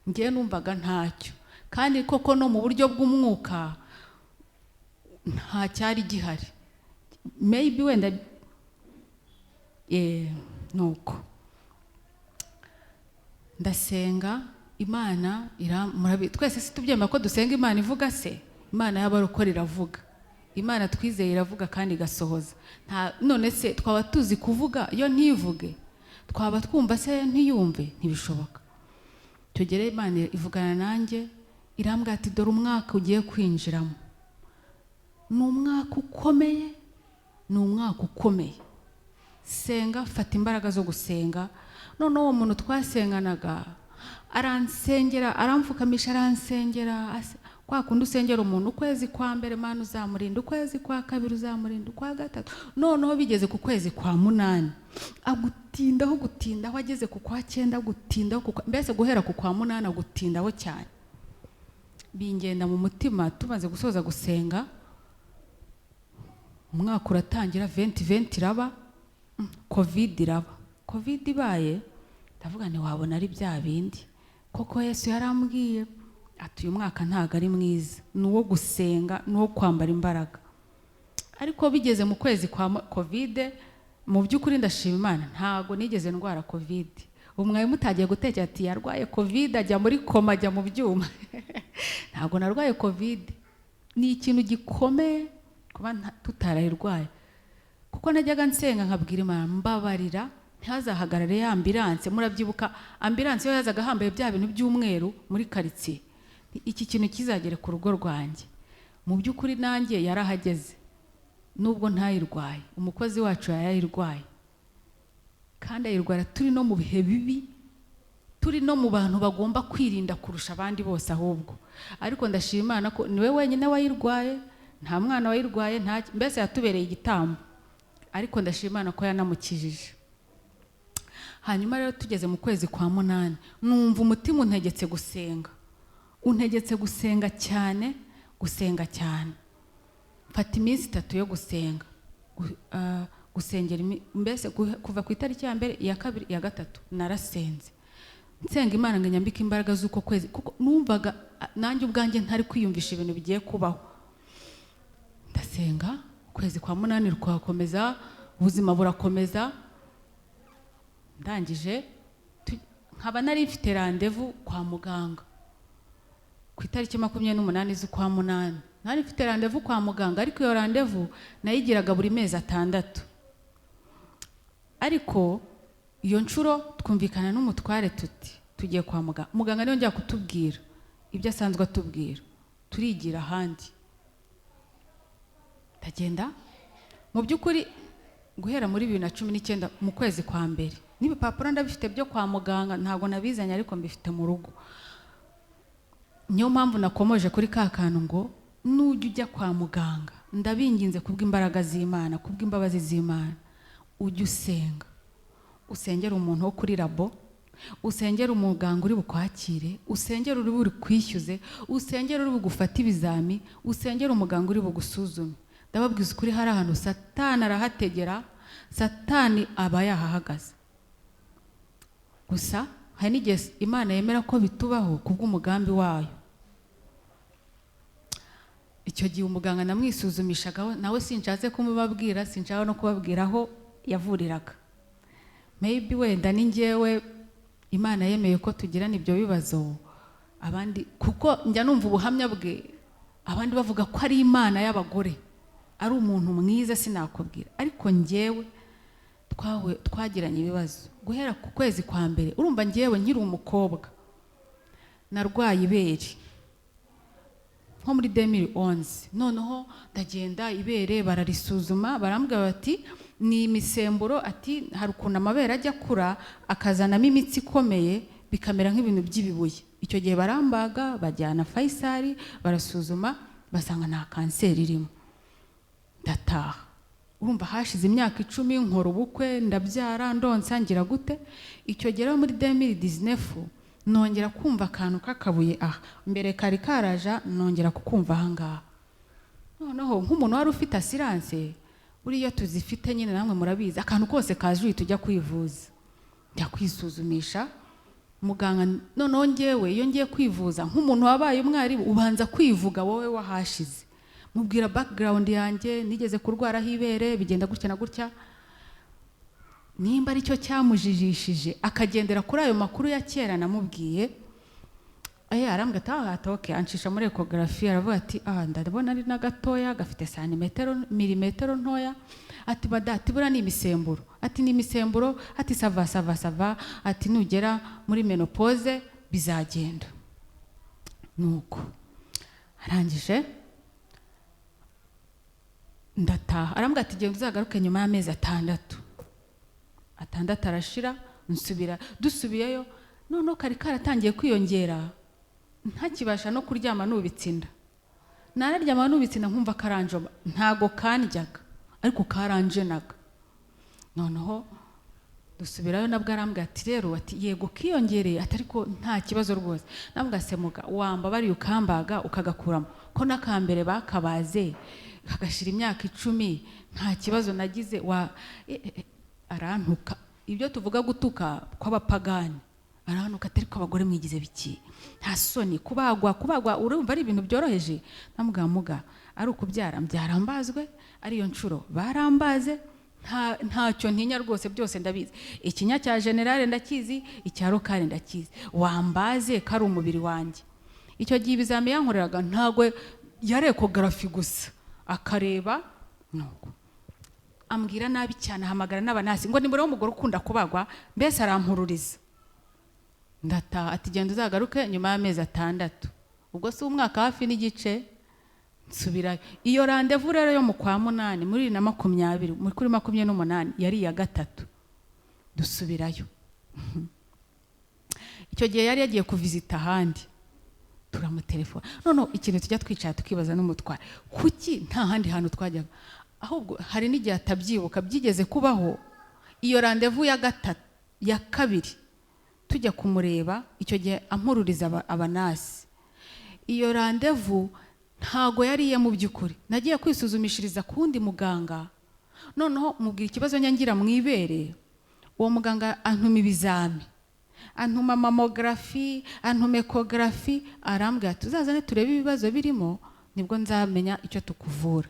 Ngiye numvaga ntacyo, kandi koko no mu buryo bw'umwuka nta cyari gihari. maybe wenda nuko ndasenga Imana twese si tubyemera ko dusenga Imana ivuga se. Imana y'abarokore iravuga, Imana twizeye iravuga kandi igasohoza. None se twaba tuzi kuvuga iyo ntivuge? Twaba twumva se ntiyumve? Ntibishoboka. Tugere Imana ivugana nanjye irambwira ati dore umwaka ugiye kwinjiramo, ni umwaka ukomeye, ni umwaka ukomeye. Senga, fata imbaraga zo gusenga. None uwo muntu twasenganaga aransengera, aramfukamisha, aransengera kwa kundi usengera umuntu ukwezi kwa mbere Mana uzamurinda, ukwezi kwa kabiri uzamurinda, kwa gatatu, noneho bigeze ku kwezi kwa munani agutindaho gutindaho, ageze ku kwa 9 gutindaho, mbese guhera ku kwa munani agutindaho cyane. Bingenda mu mutima. Tumaze gusoza gusenga, umwaka uratangira, 2020 iraba, covid iraba. Covid ibaye ndavuga ni wabona ari bya bindi koko. Yesu yarambwiye ati uyu mwaka ntago ari mwiza, nuwo gusenga, nuwo kwambara imbaraga. Ariko bigeze mu kwezi kwa covid, mu by'ukuri ndashima Imana ntago nigeze ndwara covid. Umwe mutagiye gutekera ati yarwaye covid ajya muri koma, ajya mu byuma. Ntago narwaye covid. Ni ikintu gikomeye kuba tutarayirwaye, kuko najyaga nsenga nkabwira Imana mbabarira ntazahagarare ya ambulance. Murabyibuka ambulance yo yazaga hambaye bya bintu by'umweru muri quartier. Iki kintu kizagere ku rugo rwanjye. Mu by'ukuri nanjye yarahageze, nubwo ntayirwaye. Umukozi wacu yayirwaye, kandi ayirwara turi no mu bihe bibi, turi no mu bantu bagomba kwirinda kurusha abandi bose ahubwo. Ariko ndashima Imana ko niwe wenyine wayirwaye, nta mwana wayirwaye, mbese yatubereye igitambo. Ariko ndashima Imana ko yanamukijije. Hanyuma rero tugeze mu kwezi kwa munani, numva umutima untegetse gusenga, untegetse gusenga cyane, gusenga cyane. Mfata iminsi 3 yo gusenga, gusengera mbese kuva ku itariki ya mbere, iya kabiri, iya gatatu narasenze nsenga Imana ngo nyambike imbaraga z'uko kwezi, kuko numvaga nanjye ubwanjye ntari kwiyumvisha ibintu bigiye kubaho. Ndasenga, kwezi kwa munani rukakomeza, ubuzima burakomeza. Ndangije nkaba nari mfite rendez-vous kwa muganga ku itariki 28 z'ukwa munani. Nari mfite rendez-vous kwa muganga, ariko iyo rendez-vous nayigiraga buri mezi 6. Ariko iyo nshuro twumvikana n'umutware tugiye kwa muganga. Muganga niyo njya kutubwira ibyo asanzwe atubwira, turigira ahandi. Ndagenda, mu by'ukuri guhera muri 2019 mu kwezi kwa mbere, n'ibipapuro ndabifite byo kwa muganga, ntabwo nabizanye ariko mbifite mu rugo. Niyo mpamvu nakomoje kuri ka kantu ngo nujya ujya kwa muganga, ndabinginze kubw'imbaraga z'Imana, kubw'imbabazi z'Imana, ujye usenga. Usengera umuntu wo kuri labo, usengera umuganga uri bukwakire, usengera uri buri kwishyuze, usengera uri bugufata ibizami, usengera umuganga uri bugusuzume. Ndababwiza ukuri hari ahantu Satani arahategera, Satani aba yahahagaze. Gusa hari n'igihe Imana yemera ko bitubaho kubw'umugambi wayo. Icyo gihe umuganga namwisuzumishagaho, nawe sinshatse kumubabwira, sinshaka no kubabwira aho yavuriraga. Maybe wenda ni njyewe Imana yemeye ko tugirana ibyo bibazo, abandi kuko njya numva ubuhamya bwe, abandi bavuga ko ari Imana y'abagore, ari umuntu mwiza sinakubwira. Ariko njyewe twagiranye ibibazo guhera ku kwezi kwa mbere. Urumva njyewe nkiri umukobwa narwaye ibere nko muri 2011. Noneho ndagenda ibere bararisuzuma, barambwira bati ni imisemburo, ati hari ukuntu amabere ajya kura akazanamo imitsi ikomeye bikamera nk'ibintu by'ibibuye. Icyo gihe barambaga, bajyana Faisal, barasuzuma basanga nta kanseri irimo. Ndataha. Urumva hashize imyaka 10 nkora ubukwe, ndabyara, ndonsa, ngira gute. Icyo gihe muri 2019 nongera kumva akantu kakabuye mbere kari karaja, nongera kukumva ahangaha. Noneho nk'umuntu wari ufite assurance, buriya tuzifite nyine namwe murabizi, akantu kose kaje tujya kwivuza, njya kwisuzumisha muganga. Noneho njyewe iyo ngiye kwivuza nk'umuntu wabaye umwari, ubanza kwivuga wowe wahashize. mubwira background yanjye, nigeze kurwara hibere bigenda gutya na gutya, nimba ari cyo cyamujijishije akagendera kuri ayo makuru ya kera namubwiye. Arambwira ati okay, anshisha muri ecography, aravuga ati ndabona ari na gatoya gafite milimetero ntoya, ati badati bura ni imisemburo, ati ni imisemburo, ati sava, ati nugera muri menopause bizagenda. Nuko arangije ndataha, arambwira ati genda uzagaruke nyuma y'amezi 6. Arashira, dusubiyeyo, none kari karatangiye kwiyongera, ntakibasha no kuryama nubitsinda. Nararyama nubitsinda nkumva karanjoma, ntago kandyaga ariko karanjenaga. Noneho dusubirayo nabwo arambwira ati rero, ati yego kiyongereye, atariko nta kibazo rwose. Nambwa semuga wamba bari ukambaga ukagakuramo, ko nakambere bakabaze kagashira imyaka 10 nta kibazo nagize. Arantuka, ibyo tuvuga gutuka kw'abapagani, arantuka atariko abagore mwigize biki, nta soni, kubagwa urumva ari ibintu byoroheje. Namuga ari ukubyara byarambazwe, ariyo ncuro barambaze, ntacyo ntinya rwose, byose ndabizi. Ikinya cya generale ndakizi, icya rokare ndakizi, wambaze kari umubiri wanjye. Icyo gihe ibizami yankoreraga ntago yari ecography gusa, akareba nuko ambwira nabi cyane, ahamagara n'abanasi ngo ni muri w'umugore ukunda kubagwa, mbese arampururiza. Ndataha, ati genda uzagaruke nyuma y'amezi 6. Ubwo si umwaka hafi n'igice, nsubirayo. Iyo rendezvous rero yo mu kwa 8 muri 2020, muri kuri 28 yari ya 3, dusubirayo. Icyo gihe yari yagiye kuvizita ahandi, turamutelefona. None ikintu tujya twicara tukibaza n'umutware, kuki nta handi hantu twajyaga? Ahubwo hari n'igihe atabyibuka byigeze kubaho. Iyo rendezvous ya 2 tujya kumureba, icyo gihe ampururiza abanasi. Iyo rendezvous ntago yariye mu by'ukuri, nagiye kwisuzumishiriza kundi muganga. Noneho mubwira ikibazo nyangira mwibere, uwo muganga antuma ibizami, antuma mammography, antuma ecography, arambwira tuzazane turebe ibibazo birimo, nibwo nzamenya icyo tukuvura.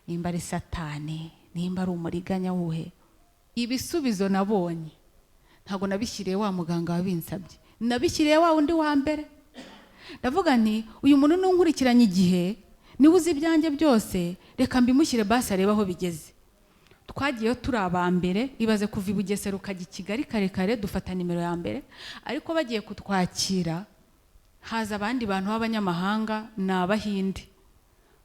Nimba ari satani, nimba ari umuriganya wuhe. Ibisubizo nabonye ntago nabishyiriye wa muganga wabinsabye, nabishyiriye wa undi wa mbere. Ndavuga nti uyu muntu nunkurikiranye igihe, niwe uzi ibyanjye byose, reka mbimushyire basi areba aho bigeze. Twagiyeyo turi abambere, ibaze kuva i Bugesera ukajya i Kigali kare dufata nimero ya mbere, ariko bagiye kutwakira haza abandi bantu b'abanyamahanga n'abahinde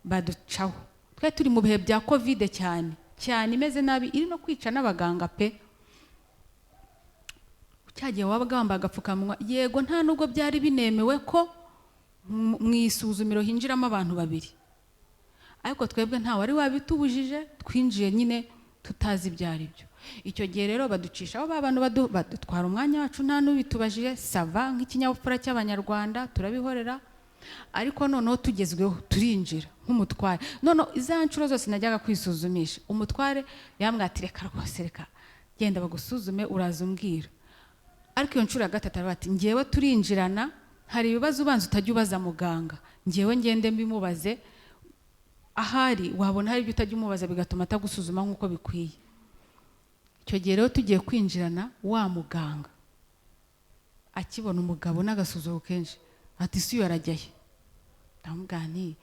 baducaho. Twe turi mu bihe bya covid cyane imeze nabi, iri no kwica n'abaganga pe. Cyagiye wabagamba agapfukamunwa, yego nta nubwo byari binemewe ko mwisuzumiro hinjiramo abantu 2, ariko twebwe nta wari wabitubujije, twinjiye nyine tutazi ibyari byo. Icyo gihe rero baducisha abo abantu badutwara umwanya wacu, nta n'ubitubajije, sava nk'ikinyabupfura cy'abanyarwanda turabihorera. Ariko noneho tugezweho turinjira nk'umutware. Noneho iza ncuro zose najyaga kwisuzumisha, umutware yambwira ati reka rwose, reka genda bagusuzume uraza umbwira. Ariko iyo ncuro ya 3 bati ngewe turinjirana, hari ibibazo ubanza utajya ubaza muganga, ngewe ngende mbimubaze, ahari wabona hari ibyo utajya umubaza bigatuma atagusuzuma nk'uko bikwiye. Icyo gihe rero tugiye kwinjirana, wa muganga akibona umugabo n'agasuzuguro kenshi, ati si yarajyaye. Ndamubwira nti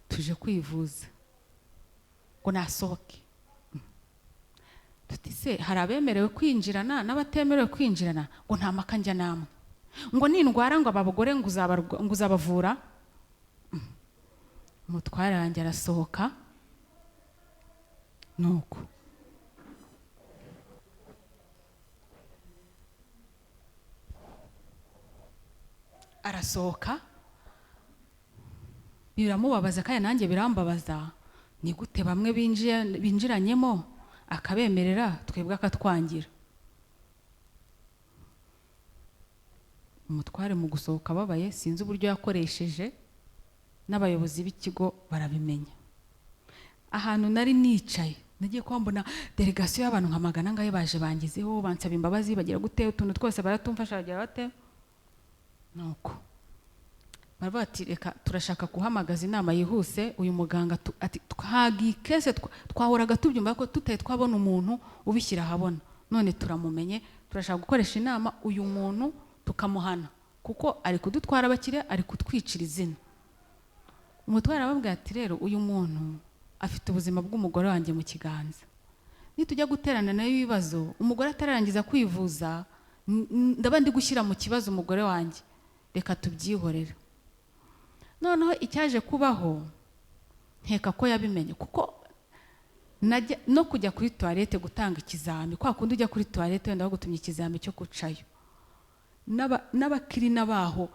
tuje kwivuza, ngo nasohoke. Tuti se hari abemerewe kwinjirana n'abatemerewe kwinjirana? Ngo nta makanja namwe. Ngo ni indwara ngo abagore ngo uzabavura. Umutware wanjye arasohoka, nuko arasohoka, biramubabaza kandi nanjye birambabaza. Ni gute bamwe binjiranyemo akabemerera, twebwe akatwangira? Umutware mu gusohoka babaye, sinzi uburyo yakoresheje, n'abayobozi b'ikigo barabimenya. Ahantu nari nicaye nagiye kwambona delegation y'abantu nka magana ngaye baje bangizeho, bansaba imbabazi, bagira gute utuntu twose baratumfasha, bagira bate. Nuko baravuga ati reka turashaka guhamagaza inama yihuse uyu muganga ati twagiye kese twahoraga tubyumva ko tutaye twabona umuntu ubishyira ahabona, none turamumenye, turashaka gukoresha inama uyu muntu tukamuhana kuko ari kudutwara abakire, ari kutwicira izina. Umutware arababwira ati rero uyu muntu afite ubuzima bw'umugore wanjye mu kiganza, nitujya guterana nayo ibibazo umugore atararangiza kwivuza ndaba ndi gushyira mu kibazo umugore wanjye, reka tubyihorera. Noneho icyaje kubaho nkeka ko yabimenye kuko najya no kujya kuri toilette gutanga ikizami, kwa kundi ujya kuri toilette wenda bagutumye ikizami cyo kucayo, n'abakiri nabaho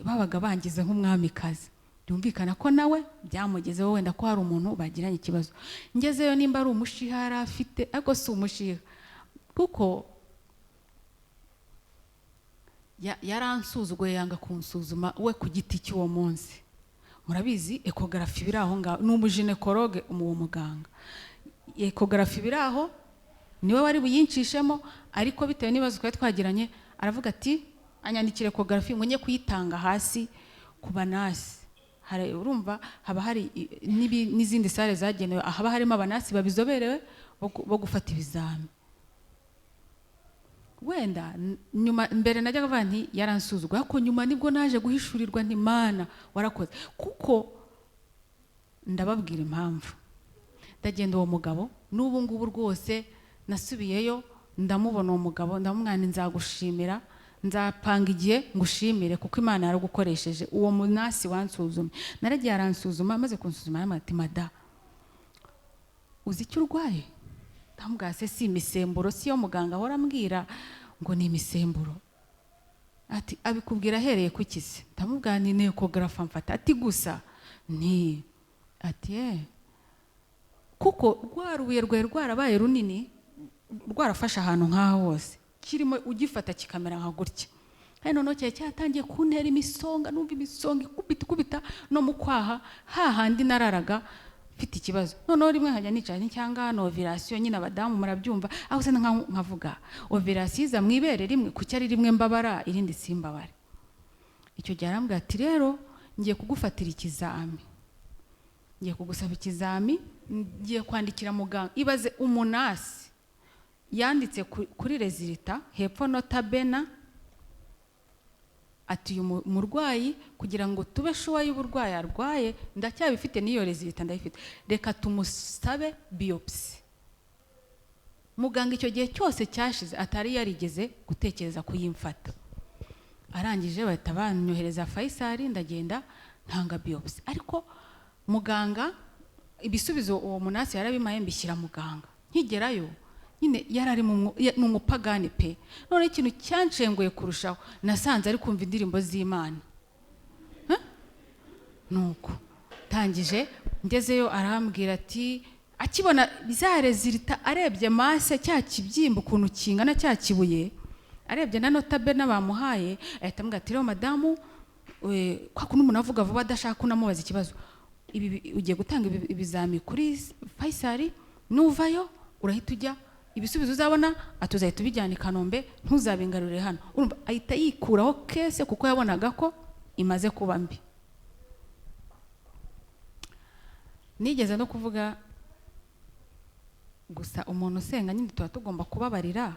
babaga bangize nk'umwamikazi, byumvikana ko nawe byamugezeho wenda ko hari umuntu bagiranye ikibazo. Ngezeyo nimba ari umushihara afite, ariko si umushiha kuko yaransuzuguye, yanga kunsuzuma we ku giti cy'uwo munsi. Murabizi ekogarafi biraho ngaho, n'umuginekologe uwo muganga, ekogarafi biraho niwe wari buyincishemo, ariko bitewe n'ibibazo twari twagiranye aravuga ati anyandikire ekogarafi ngo njye kuyitanga hasi ku banasi. Urumva haba hari n'izindi sale zagenewe, haba harimo abanasi babizoberewe bo gufata ibizami. Wenda nyuma mbere najyaga vuga nti yaransuzugwa, ariko nyuma nibwo naje guhishurirwa nti Imana warakoze, kuko ndababwira impamvu. Ndagenda uwo mugabo n'ubu ngubu rwose nasubiyeyo ndamubona uwo mugabo, ndamumwana nzagushimira, nzapanga igihe ngushimire kuko Imana yaragukoresheje. Uwo munasi wansuzumye, naragiye aransuzuma, amaze kunsuzuma aramati mada uzi icyo urwaye? Ndamubwira se si imisemburo, si yo muganga ahora ambwira ngo ni imisemburo. Ati abikubwira ahereye ku kisi? Ndamubwira ni ekogarafi mfata. Ati gusa ni ati kuko rwarubuye rwawe rwarabaye runini, rwarafashe ahantu nk'aho hose, kirimo ugifata kikamera nka gutya. Kandi noneho cyatangiye kuntera imisonga, numva imisonga ikubita no mu kwaha, hahandi nararaga mfite ikibazo. Noneho rimwe nkajya nicara cyangwa ovirasiyo, nyine abadamu murabyumva, aho se nkavuga ovirasiyo iza mu ibere rimwe, kuki ari rimwe mbabara irindi simbabare. Icyo gihe arambwira ati rero ngiye kugufatira ikizami, ngiye kugusaba ikizami, ngiye kwandikira muganga. Ibaze umunasi yanditse kuri rezilita hepfo nota bena ati uyu murwayi kugira ngo tube shuwa y'uburwayi arwaye, ndacyabifite n'iyo rezilita ndayifite, reka tumusabe biopsi. Muganga icyo gihe cyose cyashize atari yarigeze gutekereza kuyimfata. Arangije bahita banyohereza Faisal, ndagenda ntanga biopsi. Ariko muganga ibisubizo uwo munasi yarabimaye, mbishyira muganga. Nkigerayo nyine yarari mu mupagani pe. None ikintu cyanshenguye kurushaho, nasanze ari kumva indirimbo z'Imana. Nuko tangije ngezeyo arambwira ati akibona bizare zirita, arebye mase cya kibyimba ukuntu kingana cya kibuye, arebye na nota bena bamuhaye, ahita ambwira ati rero madamu kwa kuno umuntu avuga vuba adashaka kunamubaza ikibazo, ibi ugiye gutanga ibizami kuri Faisal, nuvayo urahita ujya ibisubizo uzabona atuzahita ubijyana i Kanombe, ntuzabingarurire hano. Urumva ahita yikuraho kese kuko yabonaga ko imaze kuba mbi. Nigeze no kuvuga gusa umuntu usenga nyine tuba tugomba kubabarira,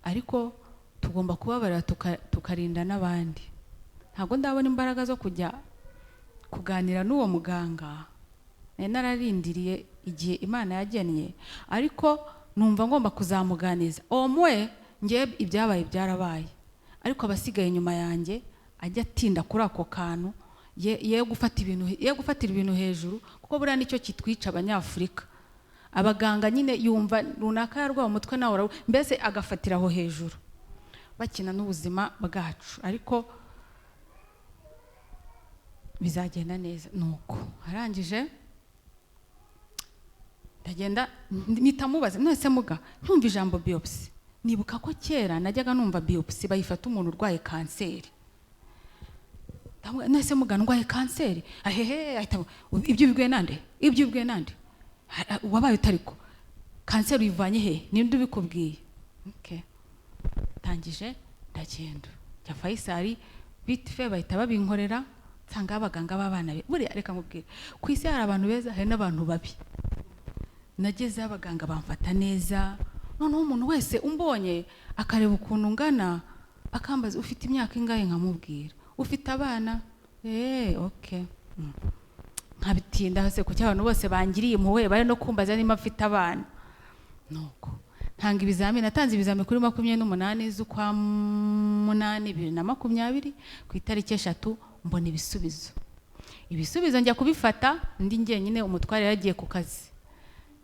ariko tugomba kubabarira tukarinda n'abandi. Ntabwo ndabona imbaraga zo kujya kuganira n'uwo muganga, nararindiriye igihe Imana yagennye, ariko numva ngomba kuzamuganiza. Omwe ngiye ibyabaye byarabaye, ariko abasigaye nyuma yanjye ajya atinda kuri ako kantu, ye gufatira ibintu hejuru, kuko buriya nicyo kitwica abanyafurika. Abaganga nyine yumva runaka yarwaye umutwe nawe mbese agafatira aho hejuru, bakina n'ubuzima bwacu, ariko bizagenda neza. Nuko arangije ndagenda nitamubaza, none se muga ntumva ijambo biopsi? Nibuka ko kera najyaga numva biopsi bayifata umuntu urwaye kanseri. None se muga ndwaye kanseri? Ahehe, ibyo bibwiye nande? Ibyo bibwiye nande? Wabaye utariko kanseri uyivanye he? Ninde ubikubwiye? Okay. Tangije ndagenda njya Faisal, bitfe bahita babinkorera nsanga abaganga b'abana buriya reka nkubwire ku isi hari abantu beza hari n'abantu babi nageze abaganga bamfata neza noneho umuntu wese umbonye akareba ukuntu ngana akambaza ufite imyaka ingahe nkamubwira ufite abana okay nkabitinda hose kuko abantu bose bangiriye impuhwe bari no kumbaza niba mfite abana nuko ntanga ibizamini natanze ibizamini kuri 28 z'ukwa 8 2020 ku itariki 3 mbona ibisubizo njya kubifata ndi njyenyine umutware yagiye ku kazi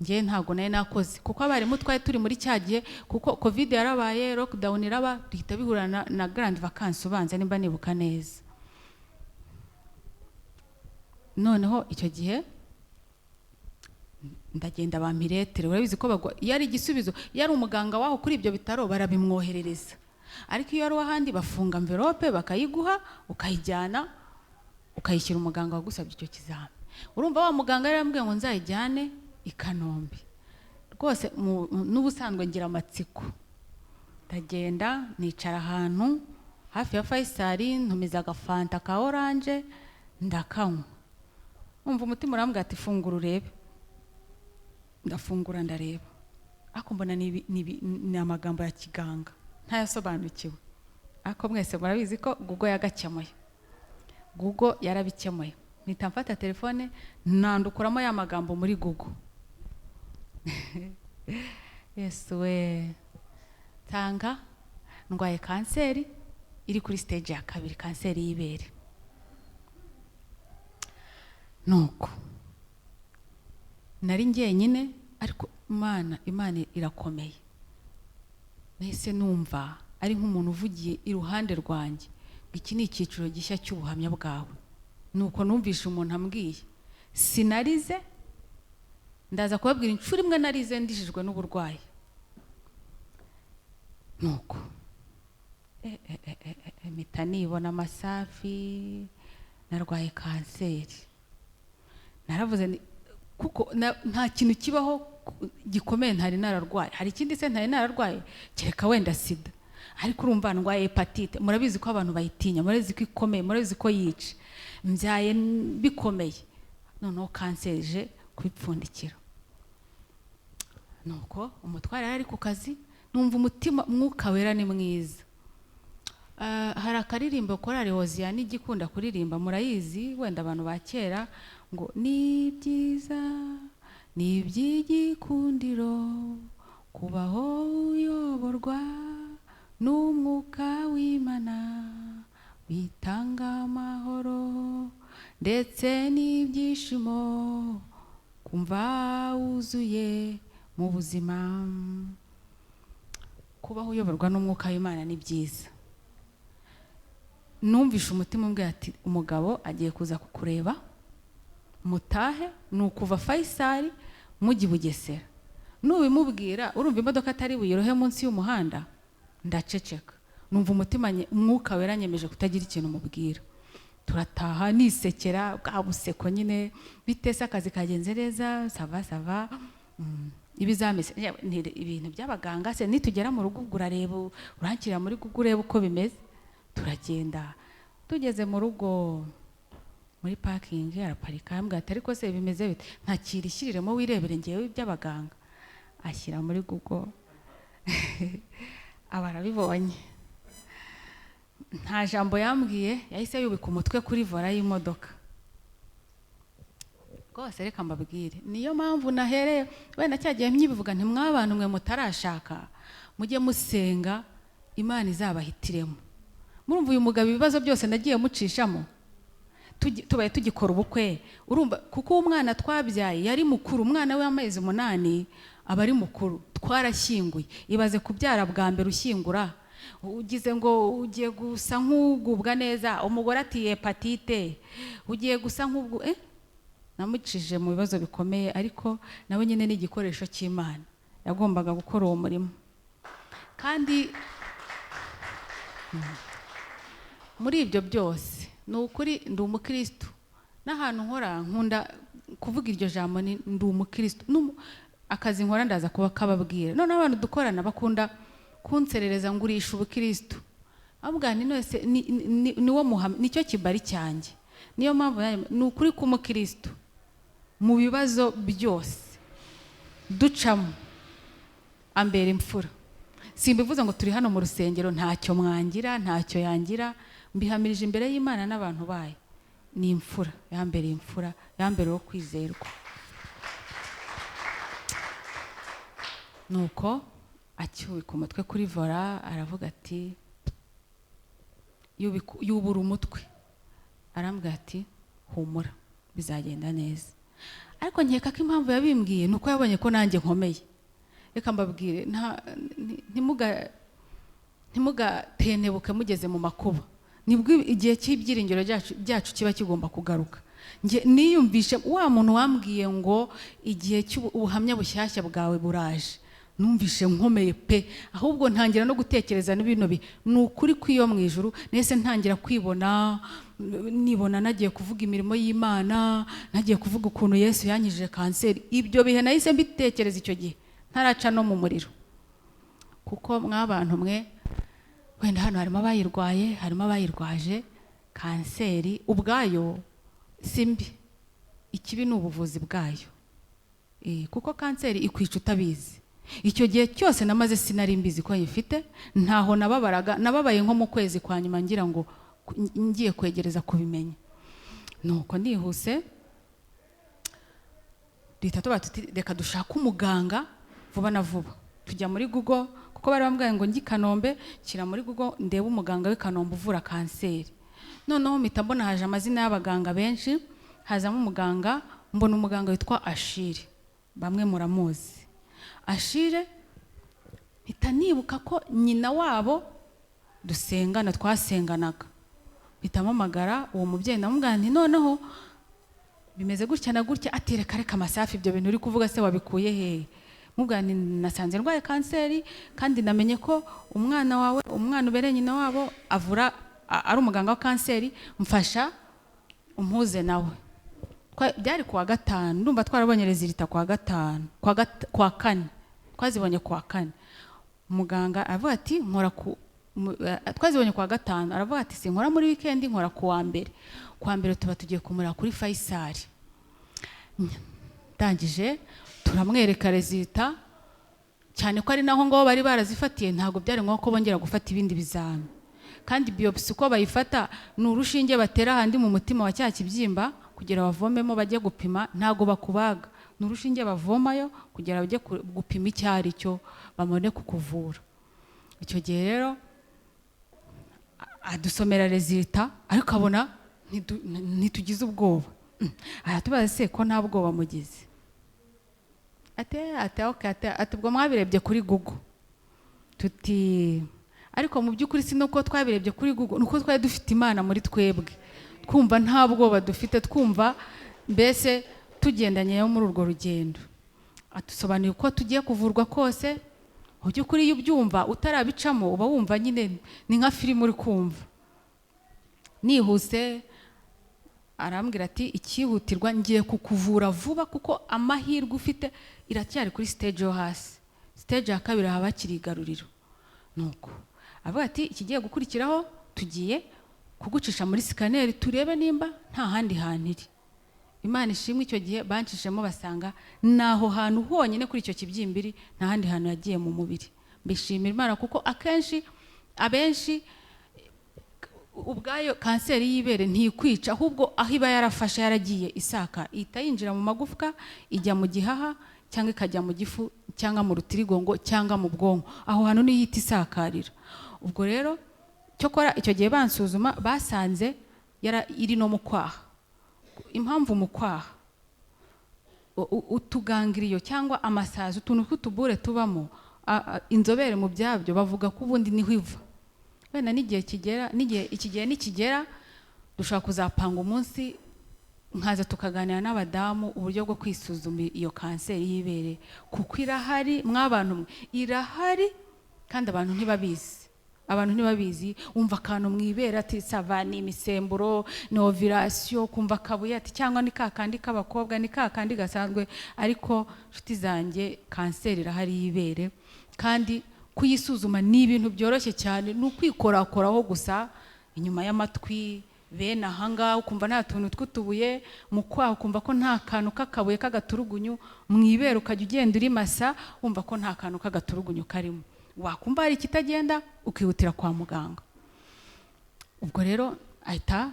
ngiye ntago naye nakoze kuko abari mutwaye turi muri cyagiye kuko covid yarabaye lockdown iraba duhita bihura na grand vacances ubanza nimba nibuka neza noneho icyo gihe ndagenda bampiretere urabizi ko bagwa yari igisubizo yari umuganga waho kuri ibyo bitaro barabimwoherereza ariko iyo ari ahandi bafunga envelope bakayiguha ukayijyana ukayishyira umuganga wagusabye icyo kizami urumva wa muganga yarambwiye ngo nzayijyane i Kanombe rwose n'ubusanzwe ngira amatsiko ndagenda nicara ahantu hafi ya Faisal ntumiza agafanta ka orange ndakanywa umva umutima urambwira ati fungura urebe ndafungura ndareba ako mbona ni amagambo ya kiganga ntayasobanukiwe ako mwese murabizi ko Google yagakemuye Google yarabikemuye mpita mfata telefone nandukuramo ya magambo muri Google Yesu we tanga ndwaye kanseri iri kuri stage ya 2 kanseri y'ibere nuko nari njyenyine ariko Imana irakomeye nahise numva ari nk'umuntu uvugiye iruhande rwanjye iki ni icyiciro gishya cy'ubuhamya bwawe nuko numvisha umuntu ambwiye sinarize ndaza kubabwira inshuro imwe narize ndishijwe n'uburwayi nuko mpita nibona Masafi narwaye kanseri naravuze kuko nta kintu kibaho gikomeye ntari nararwaye hari ikindi se ntari nararwaye kereka wenda sida ariko urumva ndwaye hepatite murabizi ko abantu bayitinya murabizi ko ikomeye murabizi ko yica mbyaye bikomeye noneho kanseri je kubipfundikira nuko umutware ari ku kazi numva umutima mwuka wera ni mwiza hari akaririmbo korari Hozia n'igikunda kuririmba murayizi wenda abantu ba kera ngo ni byiza ni by'igikundiro kubaho uyoborwa n'umwuka w'Imana bitanga amahoro ndetse n'ibyishimo kumva wuzuye mu buzima kubaho uyoborwa n'umwuka w'Imana ni byiza numvisha umutima umbwira ati umugabo agiye kuza kukureba mutahe nukuva Faisal mugi Bugesera nubimubwira urumva imodoka atari buyirohe munsi y'umuhanda ndaceceka numva umutima umwuka weranyemeje kutagira ikintu mubwira turataha nisekera bwabuseko nyine bitese akazi kagenze neza sava ibizamese ibintu by'abaganga se nitugera mu rugo urareba urankira muri Google ureba uko bimeze turagenda tugeze mu rugo muri parking araparika ambwira ati ariko se bimeze bite ntakirishiriremo wirebere ngewe by'abaganga ashyira muri Google abarabibonye nta jambo yambwiye yahise yubika umutwe kuri vola y'imodoka rwose reka mbabwire niyo mpamvu nahereye wenda cyagiye myibivuga nti mw'abantu mwe mutarashaka mujye musenga Imana izabahitiremo murumva uyu mugabo ibibazo byose nagiye mucishamo tubaye tugikora ubukwe urumva kuko umwana twabyaye yari mukuru umwana we w'amezi 8 aba ari mukuru twarashyinguye ibaze kubyara bwa mbere ushyingura ugize ngo ugiye gusa nk'ugubwa neza umugore ati hepatite ugiye gusa nk'ubwo namucishije mu bibazo bikomeye ariko nawe nyine ni igikoresho cy'Imana yagombaga gukora uwo murimo kandi muri ibyo byose ni ukuri ndi umukristo n'ahantu nkora nkunda kuvuga iryo jambo ni ndi umukristo akazi nkora ndaza kuba kababwira none abantu dukorana bakunda kunserereza ngurisha ubukristo avuga ni nose niwo muhamya nicyo kibari cyanjye. Niyo mpamvu ni ukuri k'umukristo mu bibazo byose ducamo ambera imfura. Simbivuze ngo turi hano mu rusengero ntacyo mwangira ntacyo yangira, mbihamirije imbere y'Imana n'abantu bayo. Ni imfura, yambereye imfura, yambereye wo kwizerwa. Nuko acyuye ku mutwe kuri vora aravuga ati yubura umutwe, arambwira ati humura bizagenda neza. Ariko nkeka ko impamvu yabimbwiye nuko yabonye ko nanjye nkomeye. Reka mbabwire ntimugatentebuke mugeze mu makuba, nibwo igihe cy'ibyiringiro byacu kiba kigomba kugaruka. Niyumvishe wa muntu wambwiye ngo igihe cy'ubuhamya bushyashya bwawe buraje, numvishe nkomeye pe, ahubwo ntangira no gutekereza n'ibintu ni ukuri kw'iyo mu ijuru. Nese ntangira kwibona nibona nagiye kuvuga imirimo y'Imana, nagiye kuvuga ukuntu Yesu yankijije kanseri. Ibyo bihe nahise mbitekereza icyo gihe ntaraca no mu muriro. Kuko mwabantu mwe wenda hano harimo abayirwaye, harimo abayirwaje. Kanseri ubwayo simbi, ikibi ni ubuvuzi bwayo. Kuko kanseri ikwica utabizi. Icyo gihe cyose namaze sinari mbizi ko yifite, ntaho nababaraga, nababaye nko mu kwezi kwa nyuma ngira ngo ngiye kwegereza kubimenya. Nuko ndihuse reka dushaka umuganga vuba na vuba. Tujya muri Google kuko bari bambwiye ngo ngi Kanombe, kira muri Google ndebe umuganga w'i Kanombe uvura kanseri. Noneho mpita mbona haje amazina y'abaganga benshi, hazamo umuganga, mbona umuganga witwa Ashire, bamwe muramuzi. Ashire mpita nibuka ko nyina wabo dusengana, twasenganaga. Mpita mpamagara uwo mubyeyi ndamubwira nti noneho bimeze gutya na gutya. Ati reka Masafi, ibyo bintu uri kuvuga se wabikuye hehe? Mubwira nti nasanze ndwaye kanseri kandi namenye ko umwana wawe, umwana ubereye nyina wabo avura, ari umuganga wa kanseri, mfasha umpuze nawe. Byari kuwa gatanu, ndumva twarabonye rezilita kuwa gatanu, kuwa kane twazibonye kuwa kane. Umuganga aravuga ati nkora twazibonye kuwa gatanu, aravuga ati sinkora muri weekend, nkora kuwa mbere. Kuwa mbere tuba tugiye kumurira kuri Faisal. Ndangije turamwereka rezilita, cyane ko ari naho ngo bari barazifatiye, ntago byari ngo ko bongera gufata ibindi bizami. Kandi biopsy ko bayifata ni urushinge batera handi mu mutima wa cya kibyimba kugira bavomemo bajye gupima, ntago bakubaga. Ni urushinge bavomayo kugira bajye gupima icyari cyo bamone kukuvura. Icyo gihe rero adusomera rezilita, ariko abona ntitugize ubwoba. Aratubaza se ko nta bwoba mugize? Ati ubwo mwabirebye kuri Google. Tuti ariko mu by'ukuri si nuko twabirebye kuri Google, nuko twari dufite Imana muri twebwe, twumva nta bwoba dufite, twumva mbese tugendanye muri urwo rugendo. Atusobanuye ko tugiye kuvurwa kose. Mu by'ukuri iyo ubyumva utarabicamo uba wumva nyine ni nka filime uri kumva. Nihuse arambwira ati ikihutirwa ngiye kukuvura vuba kuko amahirwe ufite iracyari kuri stage yo hasi, stage ya kabiri haba kirigaruriro. Nuko avuga ati ikigiye gukurikiraho tugiye kugucisha muri scanner turebe nimba nta handi hantu iri. Imana ishimwe, icyo gihe bancishemo basanga naho hantu honyine kuri icyo kibyimbiri, nta handi hantu yagiye mu mubiri. Mbishimira Imana kuko abenshi ubwayo kanseri y'ibere ntikwica, ahubwo aho iba yarafashe yaragiye isaka, ihita yinjira mu magufwa, ijya mu gihaha cyangwa ikajya mu gifu cyangwa mu rutirigongo cyangwa mu bwonko. Aho hantu niyo ihita isakarira. Ubwo rero cyokora icyo gihe bansuzuma basanze iri no mu kwaha. Impamvu mu kwaha utugangiriyo cyangwa amasazi, utuntu tw'utubure tubamo, inzobere mu byabyo bavuga ko ubundi niho iva. Wenda ikigihe nikigera dushaka kuzapanga umunsi nkaza tukaganira n'abadamu uburyo bwo kwisuzuma iyo kanseri y'ibere, kuko irahari mwabantu mwe, irahari kandi abantu ntibabizi. Umva akantu mwibera ati sava ni imisemburo, ni ovulation, kumva kabuye ati cyangwa ni kakandi k'abakobwa, ni kakandi gasanzwe. Ariko nshuti zanjye kanseri irahari y'ibere, kandi kuyisuzuma ni ibintu byoroshye cyane, ni ukwikorakoraho gusa inyuma y'amatwi bene ahangaha ukumva nta tuntu tw'utubuye, mu kwaha ukumva ko nta kantu k'akabuye k'agaturugunyu, mu ibere ukajya ugenda uri masa wumva ko nta kantu k'agaturugunyu karimo, wakumva hari ikitagenda ukihutira kwa muganga. Ubwo rero ahita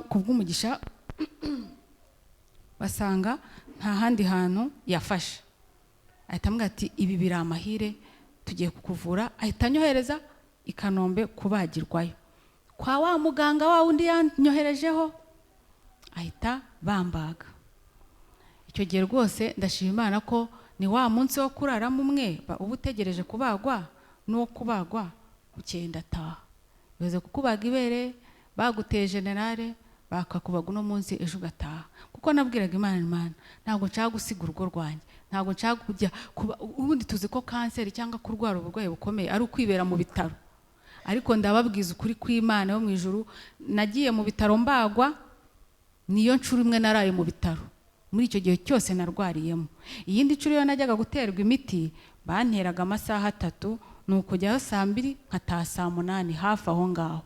kubw'umugisha basanga nta handi hantu yafashe, ahita ambwira ati ibi biri amahire tugiye kukuvura, ahita anyohereza i Kanombe kubagirwayo kwa wa muganga wa undi yanyoherejeho, ahita bambaga. Icyo gihe rwose ndashima Imana ko ni wa munsi wo kuraramo umwe uba utegereje kubagwa n'uwo kubagwa bukeye ndataha. Bivuze kukubaga ibere baguteye generale bakakubaga uno munsi ejo ugataha, kuko nabwiraga Imana ntabwo nshaka gusiga urugo rwanjye, ntabwo nshaka kujya ubundi tuzi ko kanseri cyangwa kurwara uburwayi bukomeye ari ukwibera mu bitaro, ariko ndababwiza ukuri kw'Imana yo mu ijuru, nagiye mu bitaro mbagwa, niyo nshuro imwe naraye mu bitaro muri icyo gihe cyose narwariyemo. Iyindi nshuro yo najyaga guterwa imiti banteraga amasaha 3, nuko jyaho saa 2 nkataha saa 8 hafi aho ngaho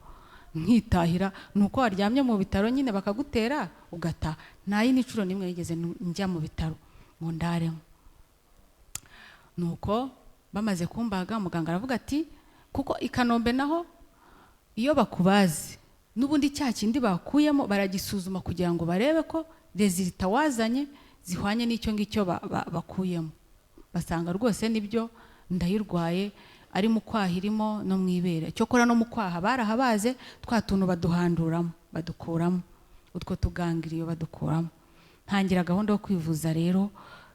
nkitahira, nuko waryamye mu bitaro nyine bakagutera ugataha. Nta yindi nshuro nimwe yigeze njya mu bitaro ngo ndaremo. Nuko bamaze kumbaga muganga aravuga ati kuko i Kanombe naho iyo bakubazi n'ubundi cya kindi bakuyemo baragisuzuma kugira ngo barebe ko resulta wazanye zihwanye n'icyo ngicyo bakuyemo. Basanga rwose nibyo ndayirwaye, ari mu kwaha irimo no mu ibere. Cyokora no mu kwaha barahabaze, twa tuntu baduhanduramo badukuramo, utwo tugangiriyo badukuramo. Ntangira gahunda yo kwivuza rero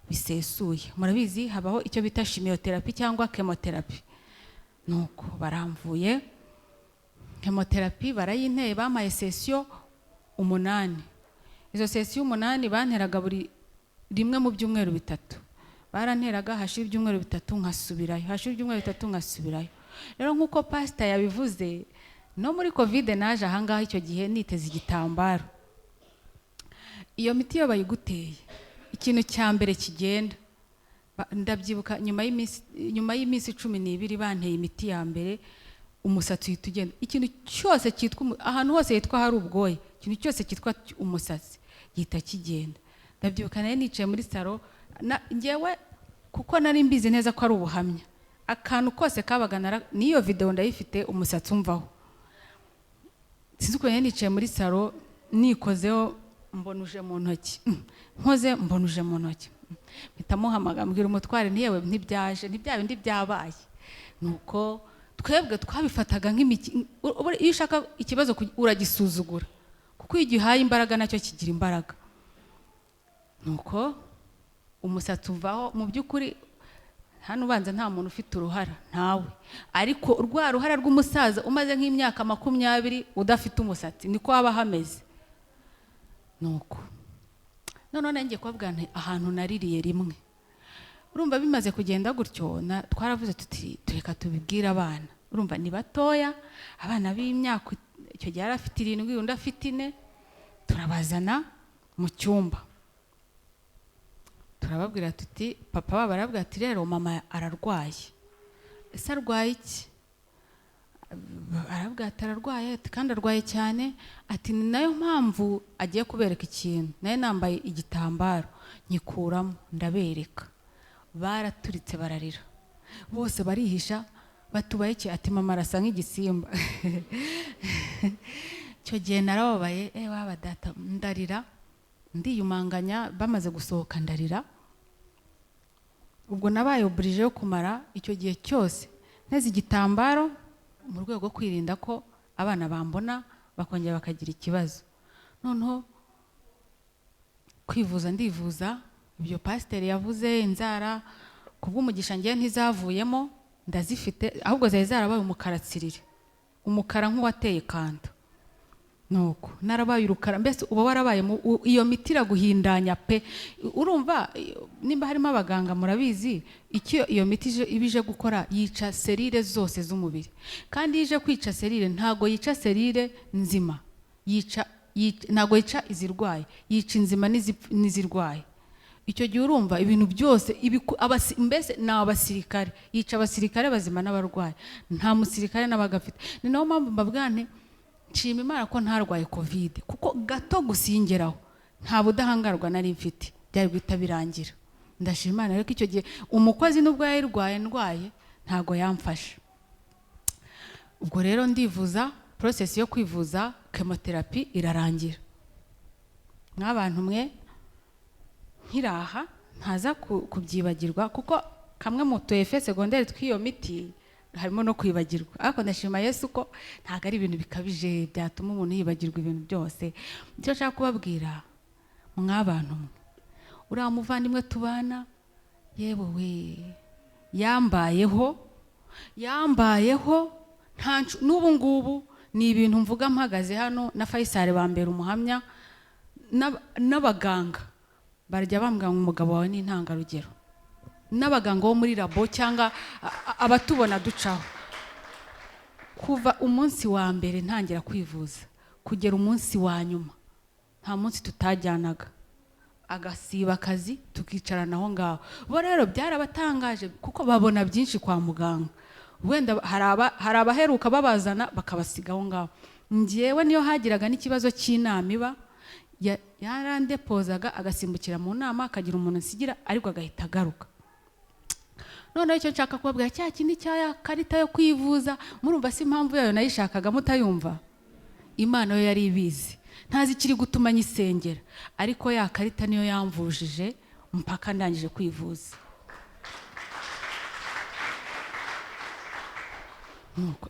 bisesuye. Murabizi habaho icyo bita chimiotherapy cyangwa chemotherapy. Nuko baramvuye chemotherapy barayinteye, bamaye session 8. Izo session 8 banteraga buri rimwe mu byumweru 3. Baranteraga hashira ibyumweru 3 nkasubirayo, hashira ibyumweru 3 nkasubirayo. Rero nkuko pastor yabivuze, no muri covid naje ahangaha icyo gihe niteze igitambaro. Iyo miti yo bayiguteye ikintu cya mbere kigenda, ndabyibuka nyuma y'iminsi 12 banteye imiti ya mbere, umusatsi uhita ikintu cyose cyitwa ahantu hose yitwa hari ubwoye, ikintu cyose cyitwa umusatsi gihita kigenda. Ndabyibuka naye nicaye muri salo ngewe kuko nari mbizi neza ko ari ubuhamya, akantu kose kabaga niyo video ndayifite umusatsi umvaho. Sinzi ko nicaye muri salo nikozeho mbonuje mu ntoki, nkoze mbonuje mu ntoki, mpitamuhamaga mbwira umutware ntiyewe ntibyaje, ntibyabe ndi byabaye. Nuko twebwe twabifataga nk'imiki, iyo ushaka ikibazo uragisuzugura kuko iyo uhaye imbaraga nacyo kigira imbaraga. Nuko umusatsi uvaho, mu by'ukuri hano ubanza nta muntu ufite uruhara ntawe, ariko urwa ruhara rw'umusaza umaze nk'imyaka 20 udafite umusatsi niko waba hameze. Nuko none ngiye kubabwira nti ahantu naririye rimwe, urumva bimaze kugenda gutyo twaravuze tuti tureka tubibwira abana. Urumva ni batoya, abana b'imyaka icyo gihe arafite 7 undi afite 4, turabazana mu cyumba turababwira tuti papa baba arabwira ati rero mama ararwaye. Ese arwaye iki? Arabwira ati ararwaye kandi arwaye cyane, ati ni nayo mpamvu agiye kubereka ikintu. Naye nambaye igitambaro nyikuramo ndabereka, baraturitse bararira bose barihisha batubaye iki? Ati mama arasa nk'igisimba. Cyo gihe narababaye, baba data ndarira ndiyumanganya, bamaze gusohoka ndarira. Ubwo nabaye oblige yo kumara icyo gihe cyose neze igitambaro mu rwego rwo kwirinda ko abana bambona bakongera bakagira ikibazo. Noneho kwivuza ndivuza, ibyo pastor yavuze inzara kubw'umugisha ngiye ntizavuyemo, ndazifite ahubwo zari zarabaye umukaratsirire, umukara nk'uwateye kanda. Nuko narabaye urukara, mbese uba warabaye iyo miti iraguhindanya pe. Urumva nimba harimo abaganga murabizi icyo iyo miti ibije gukora, yica serire zose z'umubiri. Kandi ije kwica serire ntago yica serire nzima, ntago yica izirwaye, yica inzima n'izirwaye. icyo gihe urumva ibintu byose mbese ni abasirikare, yica abasirikare bazima n'abarwayi, nta musirikare n'abagafite. ni nayo mpamvu mbabwane nshima Imana ko ntarwaye covid, kuko gato gusingeraho nta budahangarwa nari mfite byari guhita birangira. ndashima Imana rero ko icyo gihe umukozi nubwo yayirwaye ndwaye ntago yamfasha. ubwo rero ndivuza, process yo kwivuza chemotherapy irarangira. n'abantu mwe nkiraha ntaza kubyibagirwa, kuko kamwe mu tuefe secondaire tw'iyo miti harimo no kwibagirwa, ariko ndashima Yesu ko ntago ari ibintu bikabije byatuma umuntu yibagirwa ibintu byose. icyo nshaka kubabwira mw'abantu mwe, uriya muvandimwe tubana yewe we yambayeho n'ubu ngubu ni ibintu mvuga mpagaze hano na Faisal bambera umuhamya, n'abaganga barajya bambwira ngo umugabo wawe ni intangarugero, n'abaganga bo muri labo cyangwa abatubona ducaho. kuva umunsi wa mbere ntangira kwivuza kugera umunsi wa nyuma nta munsi tutajyanaga, agasiba akazi tukicarana aho ngaho. bo rero byarabatangaje kuko babona byinshi kwa muganga, wenda hari abaheruka babazana bakabasiga aho ngaho. njyewe niyo hagiraga n'ikibazo cy'inama iba yarandepozaga agasimbukira mu nama akagira umuntu nsigira ariko agahita agaruka. noneho icyo nshaka kubabwira cya kindi cya karita yo kwivuza, murumva si impamvu yayo nayishakaga mutayumva? Imana yo yari ibizi, ntazi ikiri gutuma nyisengera, ariko ya karita niyo yamvujije mpaka ndangije kwivuza.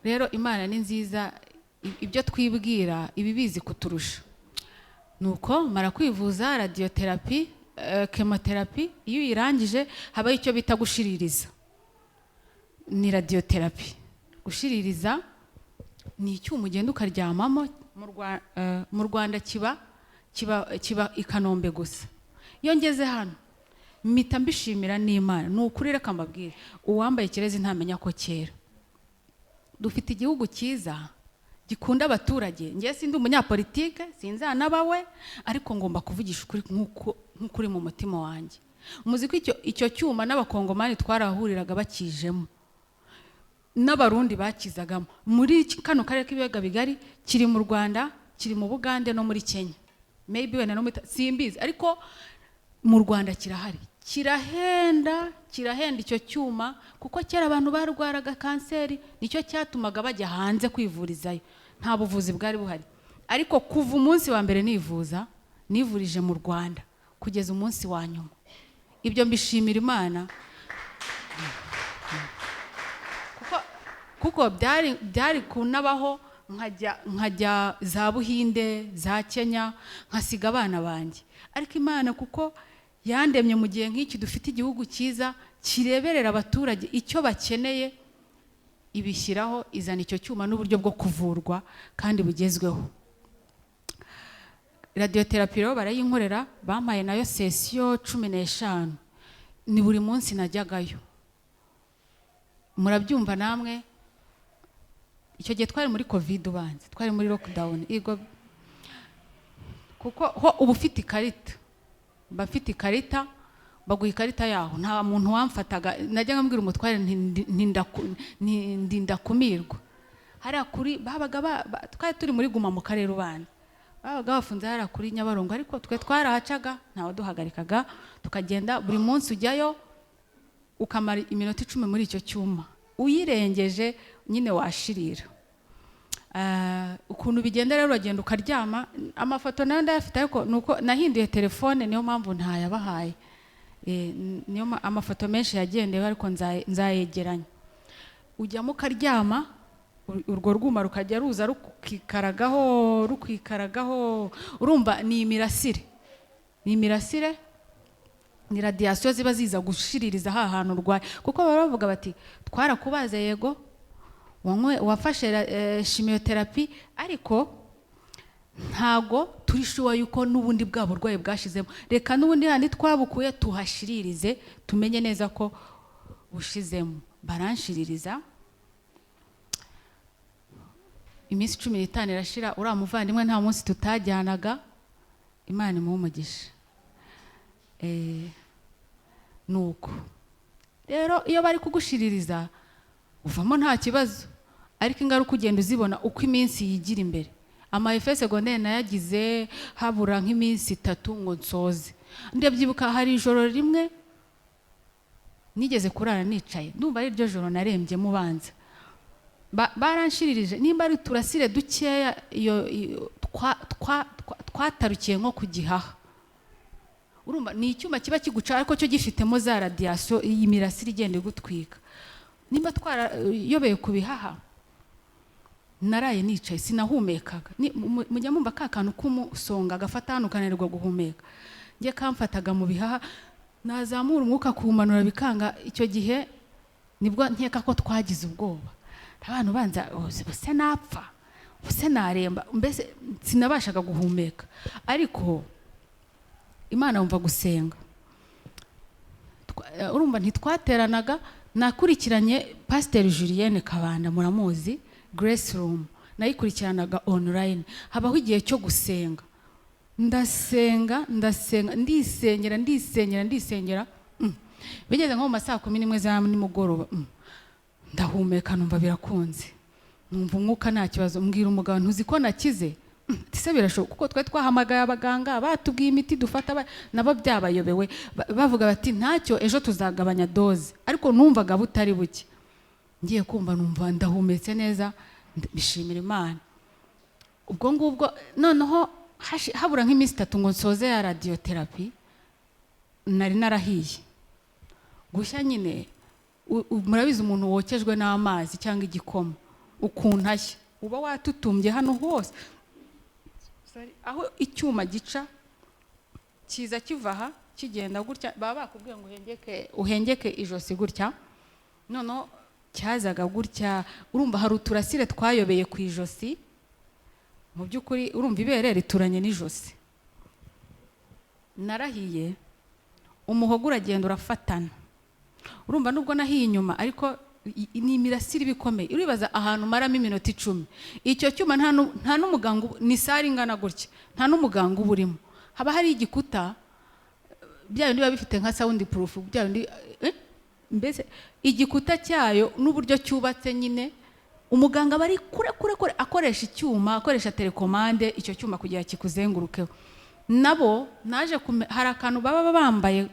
rero Imana ni nziza, ibyo twibwira ibibizi kuturusha. nuko mara kwivuza radiotherapy, chemotherapy, iyo uyirangije habaho icyo bita gushiririza. ni radiotherapy. gushiririza ni icyuma ugenda ukaryamamo, mu Rwanda kiba i Kanombe gusa. iyo ngeze hano mpita mbishimira n'Imana, ni ukuri reka mbabwire, uwambaye ikirezi ntamenya ko kera. dufite igihugu cyiza gikunda abaturage. njye sindi umunyapolitike, sinzanabawe, ariko ngomba kuvugisha ukuri nk'ukuri mu mutima wanjye. muzi ko icyo cyuma n'abakongomani twarahuriraga bakijemo, n'abarundi bakizagamo. muri kano karere k'ibiyaga bigari kiri mu Rwanda, kiri mu Bugande no muri Kenya, maybe wenda no simbizi, ariko mu Rwanda kirahari. kirahenda icyo cyuma, kuko kera abantu barwaraga kanseri, nicyo cyatumaga bajya hanze kwivurizayo, nta buvuzi bwari buhari. ariko kuva umunsi wa mbere nivurije mu Rwanda kugeza umunsi wa nyuma. ibyo mbishimira Imana, kuko byari kunabaho nkajya za Buhinde, za Kenya, nkasiga abana banjye. ariko Imana kuko yandemye mu gihe nk'iki dufite igihugu cyiza kireberera abaturage icyo bakeneye, ibishyiraho, izana icyo cyuma n'uburyo bwo kuvurwa kandi bugezweho. radiotherapy rero barayinkorera, bampaye nayo sesiyo 15. ni buri munsi najyagayo. murabyumva namwe, icyo gihe twari muri covid ubanze, twari muri lockdown. kuko ho uba ufite ikarita, bafite ikarita, baguha ikarita yaho, nta muntu wamfataga. najyaga mbwira umutware ndinda kumirwa. hariya kuri twari turi muri Guma mu karere ubanza, babaga bafunze hariya kuri Nyabarongo, ariko twe twarahacaga, ntawe duhagarikaga, tukagenda. buri munsi ujyayo ukamara iminota 10 muri icyo cyuma, uyirengeje nyine washirira. ukuntu bigenda rero, uragenda ukaryama. amafoto nayo ndayafite, ariko nuko nahinduye telefone, niyo mpamvu ntayabahaye. niyo amafoto menshi yagendewe, ariko nzayegeranya. ujyamo ukaryama, urwo rwuma rukajya ruza rukikaragaho. urumva ni imirasire, ni radiation ziba ziza gushiririza ha hantu urwaye. kuko baba bavuga bati twarakubaze, yego wafashe chimiotherapy, ariko ntago turishuwa yuko n'ubundi bwa burwayi bwashizemo. reka n'ubundi handi twabukuye tuhashiririze, tumenye neza ko bushizemo. baranshiririza, iminsi 15 irashira. uriya muvandimwe nta munsi tutajyanaga. Imana imuhe umugisha. nuko rero iyo bari kugushiririza uvamo nta kibazo, ariko ingaruka ugenda uzibona uko iminsi yigira imbere. Amaefe secondaire nayagize habura nk'iminsi 3 ngo nsoze. Ndabyibuka hari ijoro rimwe nigeze kurara nicaye, ndumva ari ryo joro narembye mubanza. Baranshyiririje nimba ari turasire dukeya twatarukiye nko kugihaha. Urumva ni icyuma kiba kiguca ariko cyo gifitemo za radiation y'imirasire igenda igutwika. Nimba twarayobeye kubihaha, naraye nicaye sinahumekaga. Mujya mumva ka kantu kumusonga gafata hano kananirwa guhumeka, ngiye kamfataga mu bihaha, nazamura umwuka kumanura bikanga. Icyo gihe nibwo nkeka ko twagize ubwoba, abantu banza bose napfa bose naremba, mbese sinabashaga guhumeka. Ariko Imana umva gusenga, urumva ntitwateranaga. Nakurikiranye Pastor Julienne Kabanda, muramuzi, Grace Room, nayikurikiranaga online. Habaho igihe cyo gusenga, ndasenga ndisengera. Bigeze nko mu masaha 11 za nimugoroba, ndahumeka numva birakunze, numva umwuka nta kibazo. Mbwira umugabo ntuzi ko nakize, tise birashoboka kuko twe twahamagaye abaganga batubwiye imiti dufata, nabo byabayobewe bavuga bati ntacyo, ejo tuzagabanya doze, ariko numvaga butari buke. Ngiye kumva numva ndahumetse neza, bishimira Imana. Ubwo ngubwo noneho habura nk'iminsi 3 ngo nsoze ya radiotherapy, nari narahiye gushya nyine. Murabizi umuntu wokejwe n'amazi cyangwa igikoma ukuntu ashya, uba watutumbye hano hose. Aho icyuma gica kiza kivaha kigenda gutya, baba bakubwiye ngo uhengeke ijosi gutya, none cyazaga gutya. Urumva hari uturasire twayobeye ku ijosi, mu by'ukuri urumva ibere rituranye n'ijosi. Narahiye, umuhogo uragenda urafatana. Urumva nubwo nahiye inyuma, ariko ni imirasire bikomeye. Uribaza ahantu maramo iminota 10, icyo cyuma nta n'umuganga, ni sari ingana gutya, nta n'umuganga uburimo. Haba hari igikuta bya bindi biba bifite nka sound proof, bya bindi mbese igikuta cyayo n'uburyo cyubatse nyine. Umuganga bari kure akoresha icyuma, akoresha telekomande icyo cyuma kugira kikuzengurukeho. Nabo naje hari akantu baba bambaye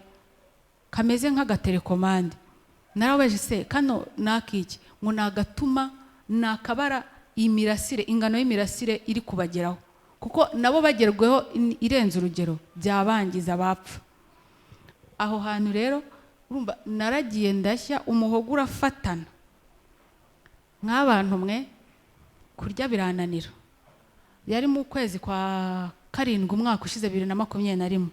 kameze nk'agatelekomande. Naraweje se kano nakiki ngo nagatuma nakabara imirasire, ingano y'imirasire iri kubageraho, kuko nabo bagerweho irenze urugero byabangiza bapfa. Aho hantu rero urumva naragiye ndashya, umuhogo urafatana. Nk'abantu mwe kurya birananira. Yari mu kwezi kwa 7 umwaka ushize 2021.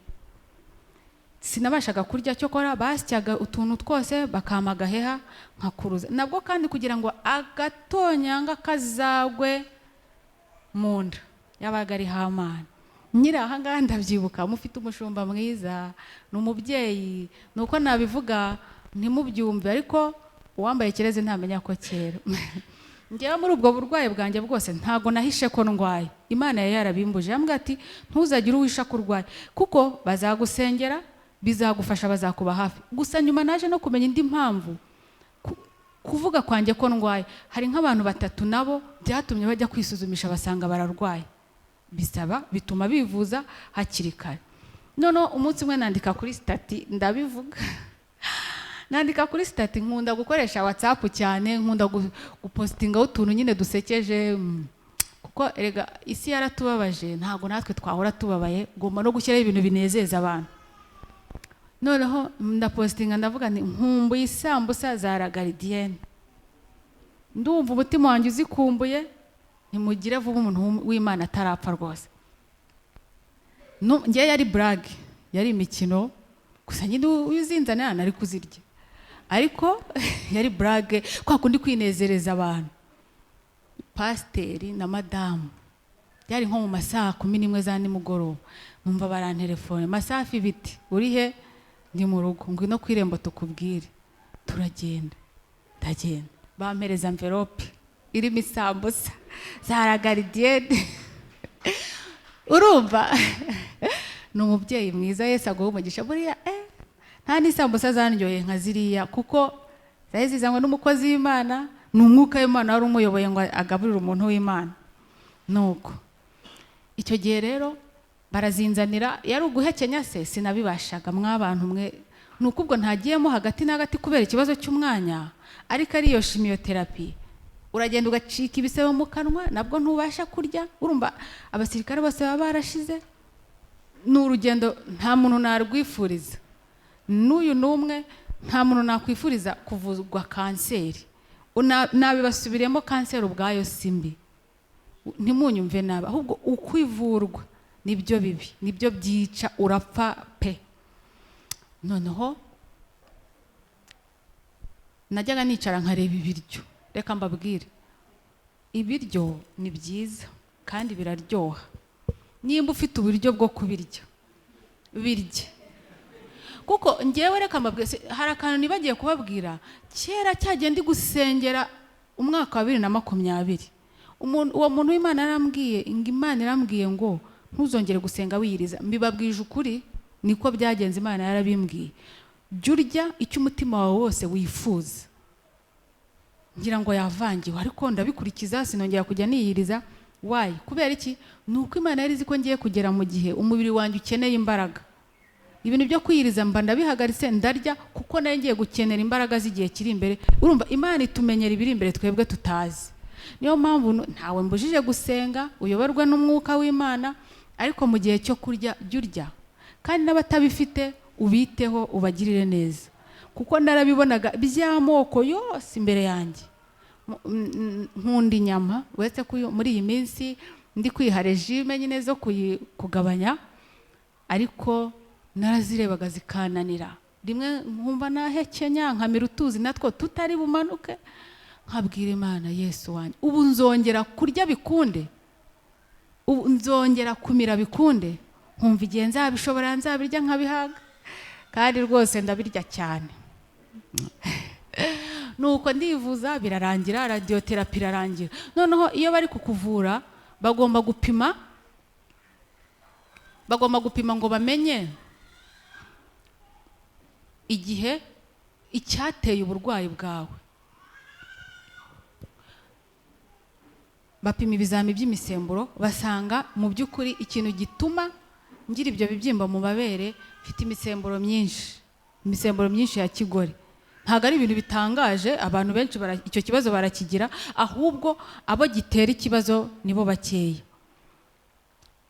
Sinabashaga kurya cyo kora, basyaga utuntu twose bakamagaheha nkakuruza. Nabwo kandi kugira ngo agatonyanga kazagwe munda yabaga ari hamana. Nyira aha ngaha ndabyibuka, mufite umushumba mwiza, n'umubyeyi, nuko nabivuga ntimubyumve, ariko uwambaye kireze ntamenya ko kera. Ngewe muri ubwo burwayi bwanjye bwose ntago nahishe ko ndwaye. Imana yari yarabimbuje, yambwira ati ntuzagire uwisha kurwaye, kuko bazagusengera, bizagufasha, bazakuba hafi. Gusa nyuma naje no kumenya indi mpamvu kuvuga kwanjye ko ndwaye. Hari nk'abantu 3 nabo byatumye bajya kwisuzumisha basanga bararwaye, bituma bivuza hakiri kare. None umunsi umwe nandika kuri stati, ndabivuga nandika kuri stati, nkunda gukoresha WhatsApp cyane, nkunda gupostinga utuntu nyine dusekeje, kuko erega isi yaratubabaje, ntago natwe twahora tubabaye, ngomba no gushyiraho ibintu binezeza abantu. Noneho ndapostinga ndavuga nti nkumbuye isambusa za Gardienne, ndumva umutima wanjye uzikumbuye, ntimugire vuba umuntu w'Imana atarapfa rwose. Ngiye yari brag, yari imikino gusa nyine uzinzana nari kuzirya, ariko yari brag kwa kundi kwinezereza abantu. Pasiteri na madamu yari nko mu masaha 11 za nimugoroba, numva barantelefone, Masafi biti uri he? Ndi mu rugo, ngwino kwirembo tukubwire. Turagenda, ndagenda, bampereza envelope irimo isambusa za Gardienne. Urumva n'umubyeyi mwiza, Yesu aguha umugisha. Buriya nta n'isambusa zanryoheye nka ziriya, kuko zari zizanywe n'umukozi w'Imana, ni umwuka w'Imana wari umuyoboye ngo agaburire umuntu w'Imana. Nuko icyo gihe rero barazinzanira, yari uguhekenya se sinabibashaga mw'abantu mwe, nuko ubwo ntagiyemo hagati na hagati kubera ikibazo cy'umwanya, ariko ari iyo chimiotherapy uragenda ugacika ibisebe mu kanwa, nabwo ntubasha kurya. Urumva abasirikare bose baba barashize, ni urugendo nta muntu narwifuriza, n'uyu n'umwe nta muntu nakwifuriza kuvuzwa kanseri. Nabibasubiremo, kanseri ubwayo simbi, ntimunyumve nabi, ahubwo ukwivurwa nibyo bibi, nibyo byica, urapfa pe. Noneho najyaga nicara nkareba ibiryo. Reka mbabwire, ibiryo ni byiza kandi biraryoha. Nimba ufite uburyo bwo kubirya, birye. Kuko ngewe reka mbabwire, hari akantu nibagiye kubabwira. Kera cyagiye ndi gusengera umwaka wa 2020, uwo muntu w'Imana yarambwiye, Imana irambwiye ngo ntuzongere gusenga wiyiriza. Mbibabwije ukuri, niko byagenze. Imana yarabimbwiye, jya urya icyo umutima wawe wose wifuza. Ngira ngo yavangiwe, ariko ndabikurikiza, sinongera kujya niyiriza. Why? Kubera iki? Nuko Imana yari izi ko ngiye kugera mu gihe umubiri wanjye ukeneye imbaraga. Ibintu byo kwiyiriza mba ndabihagaritse, ndarya, kuko nayo ngiye gukenera imbaraga z'igihe kiri imbere. Urumva Imana itumenyera ibiri imbere twebwe tutazi. Niyo mpamvu ntawe mbujije gusenga, uyoborwa n'umwuka w'Imana, ariko mu gihe cyo kurya jya urya, kandi n'abatabifite ubiteho, ubagirire neza, kuko narabibonaga by'amoko yose imbere yanjye. Nkunda inyama, uretse ko muri iyi minsi ndi kwiha regime nyine zo kugabanya, ariko narazirebaga zikananira. Rimwe nkumva nahekenya, nkamira utuzi natwo tutari bumanuke, nkabwira Imana, Yesu wanjye, ubu nzongera kurya bikunde, ubu nzongera kumira bikunde, nkumva igihe nzabishobora nzabirya nkabihaga, kandi rwose ndabirya cyane. Nuko ndivuza birarangira, radiotherapy irarangira. Noneho iyo bari kukuvura bagomba gupima ngo bamenye igihe icyateye uburwayi bwawe. Bapima ibizami by'imisemburo, basanga mu by'ukuri ikintu gituma ngira ibyo bibyimba mu babere, mfite imisemburo myinshi ya kigore. Ntabwo ari ibintu bitangaje, abantu benshi icyo kibazo barakigira, ahubwo abo gitera ikibazo nibo bakeya.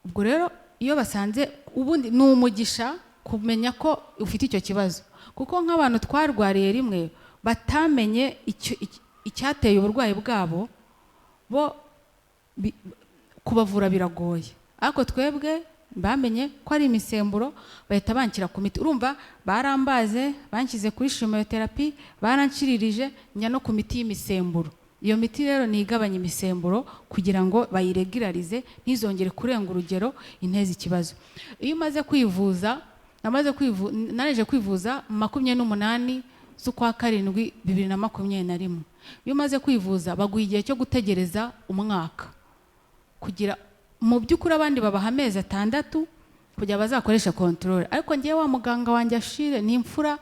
Ubwo rero iyo basanze, ubundi ni umugisha kumenya ko ufite icyo kibazo, kuko nk'abantu twarwariye rimwe batamenye icyateye uburwayi bwabo, bo kubavura biragoye. Ariko twebwe bamenye ko ari imisemburo, bahita banshyira ku miti. Urumva barambaze, banshyize kuri chimiotherapy, baranshyiririje, njya no ku miti y'imisemburo. Iyo miti rero ni igabanya imisemburo kugira ngo bayiregularize, ntizongere kurenga urugero inteze ikibazo. Iyo umaze kwivuza, nareje kwivuza 28 z'ukwa 7 2021. Iyo umaze kwivuza baguha igihe cyo gutegereza umwaka, kugira mu by'ukuri abandi babaha amezi 6 kugira bazakoresha control. Ariko ngiye wa muganga wanjye Ashire ni imfura,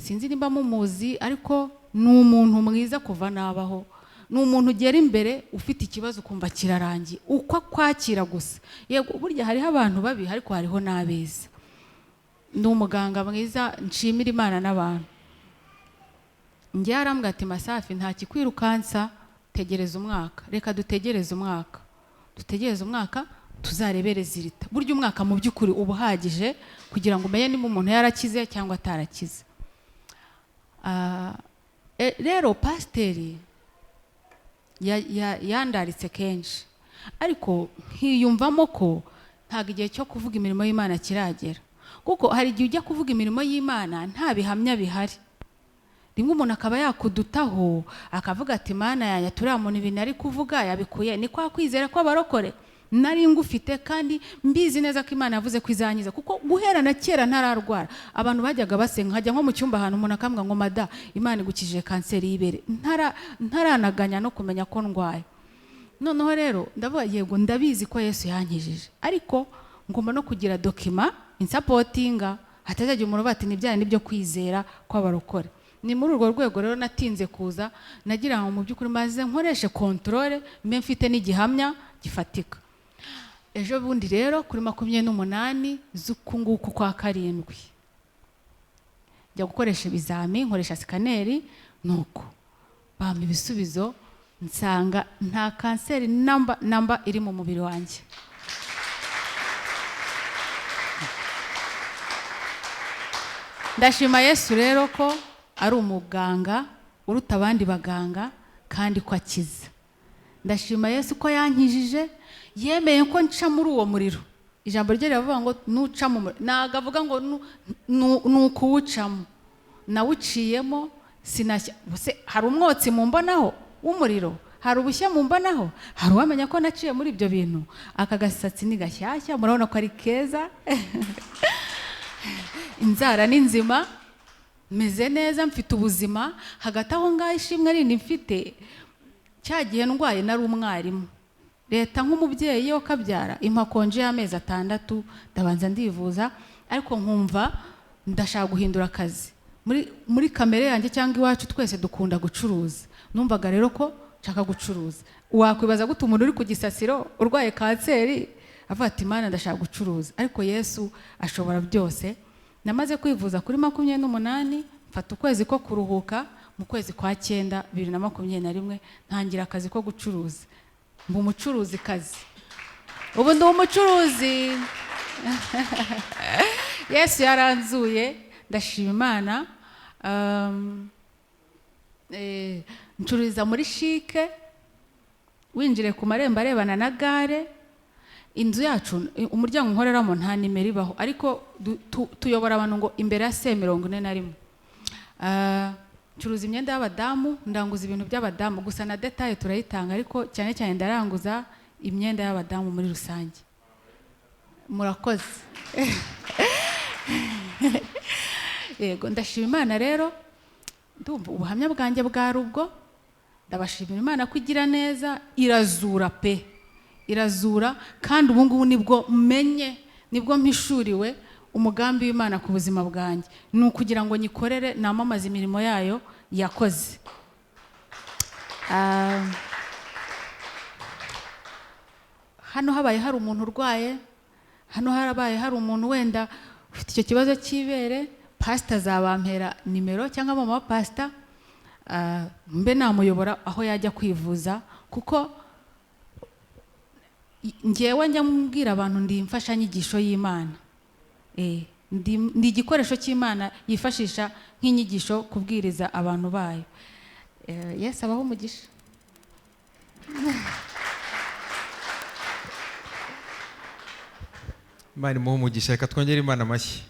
sinzi nimba mumuzi, ariko ni umuntu mwiza kuva nabaho. Ni umuntu ugera imbere ufite ikibazo kumva kirarangiye, uko kwakira gusa. Yego burya hariho abantu babi, ariko hariho n'abeza. Ni umuganga mwiza, nshimira Imana n'abantu. Ngiye arambwira ati, Masafi, nta kikwirukansa, tegereza umwaka. Reka dutegereze umwaka. Dutegereze umwaka, tuzarebere zirita. Burya umwaka mu by'ukuri uba uhagije kugira ngo umenye niba umuntu yarakize cyangwa atarakize. Rero pasiteri yandaritse kenshi, ariko nkiyumvamo ko ntabwo igihe cyo kuvuga imirimo y'Imana kiragera, kuko hari igihe ujya kuvuga imirimo y'Imana nta bihamya bihari. Rimwe umuntu akaba yakudutaho akavuga ati, Mana yanjye, turiya muntu ibintu ari kuvuga yabikuye, ni kwa kwizera kw'abarokore nari ngufite, kandi mbizi neza ko Imana yavuze ko izanyiza, kuko guhera na kera ntararwara. Abantu bajyaga basenga, hajya nko mu cyumba ahantu umuntu akambwa ngo, Mada, Imana igukijije kanseri y'ibere, ntaranaganya no kumenya ko ndwaye. Noneho rero ndavuga, yego ndabizi ko Yesu yankijije, ariko ngomba no kugira dokima insapotinga. hatazagira umuntu bati nibyaye nibyo kwizera kw'abarokore. Ni muri urwo rwego rero natinze kuza, nagira ngo mu by'ukuri maze nkoreshe controle mbe mfite n'igihamya gifatika. Ejo bundi rero kuri 28 z'uku nguku kwa karindwi njya gukoresha ibizami, nkoresha sikaneri, nuko bampa ibisubizo nsanga nta kanseri namba iri mu mubiri wanjye. Ndashima Yesu rero ko ari umuganga uruta abandi baganga kandi ko akiza. Ndashima Yesu ko yankijije, yemeye ko nca muri uwo muriro. Ijambo rye riravuga ngo nuca mu muriro, nagavuga ngo nukuwucamo. Nawuciyemo sinashya. Bose hari umwotsi mumbonaho w'umuriro, hari ubushya mumbonaho, hari uwamenya ko naciye muri ibyo bintu. Aka gasatsi ni gashyashya, murabona ko ari keza. Inzara ni nzima, meze neza, mfite ubuzima. Hagati aho ngaho ishimwe rindi mfite, cyagiye ndwaye nari umwarimu. Leta nk'umubyeyi yo kabyara impa konje y'amezi 6, ndabanza ndivuza, ariko nkumva ndashaka guhindura akazi. Muri kamere yanjye cyangwa iwacu twese dukunda gucuruza. Numvaga rero ko nshaka gucuruza. Wakwibaza gute umuntu uri ku gisasiro urwaye kanseri avuga ati Imana ndashaka gucuruza? Ariko Yesu ashobora byose. Namaze kwivuza kuri 28, mfata ukwezi ko kuruhuka. Mu kwezi kwa 9 2021 ntangira akazi ko gucuruza. Mbu umucuruzi kazi. Ubu ndi umucuruzi. Yesu yaranzuye, ndashima Imana. Ncururiza muri shike, winjire ku marembo arebana na gare. Inzu yacu umuryango nkoreramo nta nimero ibaho, ariko tuyobora abantu ngo imbere ya C41. Ncuruza imyenda y'abadamu, ndanguza ibintu by'abadamu, gusa na detail turayitanga, ariko cyane cyane ndaranguza imyenda y'abadamu muri rusange. Murakoze. Yego, ndashima Imana rero. Ndumva ubuhamya bwanjye bwa rubwo. Ndabashimira Imana ko igira neza, irazura pe. Irazura, kandi ubu ngubu nibwo menye, nibwo mpishuriwe umugambi w'Imana ku buzima bwanjye. Ni ukugira ngo nyikorere namamaza imirimo yayo yakoze. Hano habaye hari umuntu urwaye, hano harabaye hari umuntu wenda ufite icyo kibazo cy'ibere, pastor azabampera nimero cyangwa mama wa pastor, mbe namuyobora aho yajya kwivuza, kuko ngewe njya mbwira abantu ndi imfashanyigisho y'Imana. Ndi igikoresho cy'Imana yifashisha nk'inyigisho kubwiriza abantu bayo. Yesu abaho umugisha. Imana imuhe umugisha. Reka twongere Imana amashyi.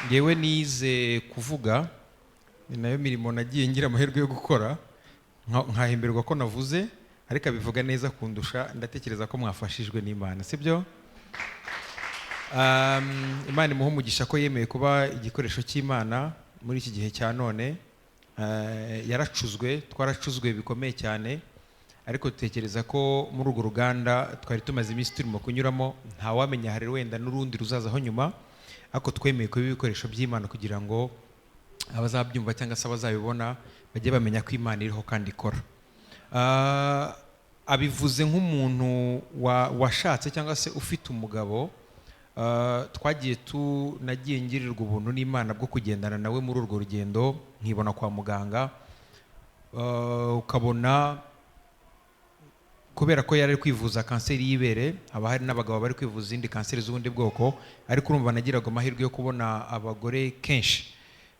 Ngewe nize kuvuga, ni nayo mirimo nagiye ngira amahirwe yo gukora, nkahemberwa ko navuze, ariko abivuga neza kundusha. Ndatekereza ko mwafashijwe n'Imana, sibyo? Imana imuhe umugisha ko yemeye kuba igikoresho cy'Imana muri iki gihe cya none. Yaracuzwe, twaracuzwe bikomeye cyane, ariko dutekereza ko muri urwo ruganda twari tumaze iminsi turimo kunyuramo, nta wamenya hari wenda n'urundi ruzazaho nyuma, ariko twemeye kuba ibikoresho by'Imana kugira ngo abazabyumva cyangwa se abazabibona bajye bamenya ko Imana iriho kandi ikora. Abivuze nk'umuntu washatse cyangwa se ufite umugabo. Nagiye ngirirwa ubuntu n'Imana bwo kugendana nawe muri urwo rugendo, nkibona kwa muganga. Ukabona kubera ko yari kwivuza kanseri y'ibere, haba hari n'abagabo bari kwivuza izindi kanseri z'ubundi bwoko, ariko urumva nagiraga amahirwe yo kubona abagore kenshi.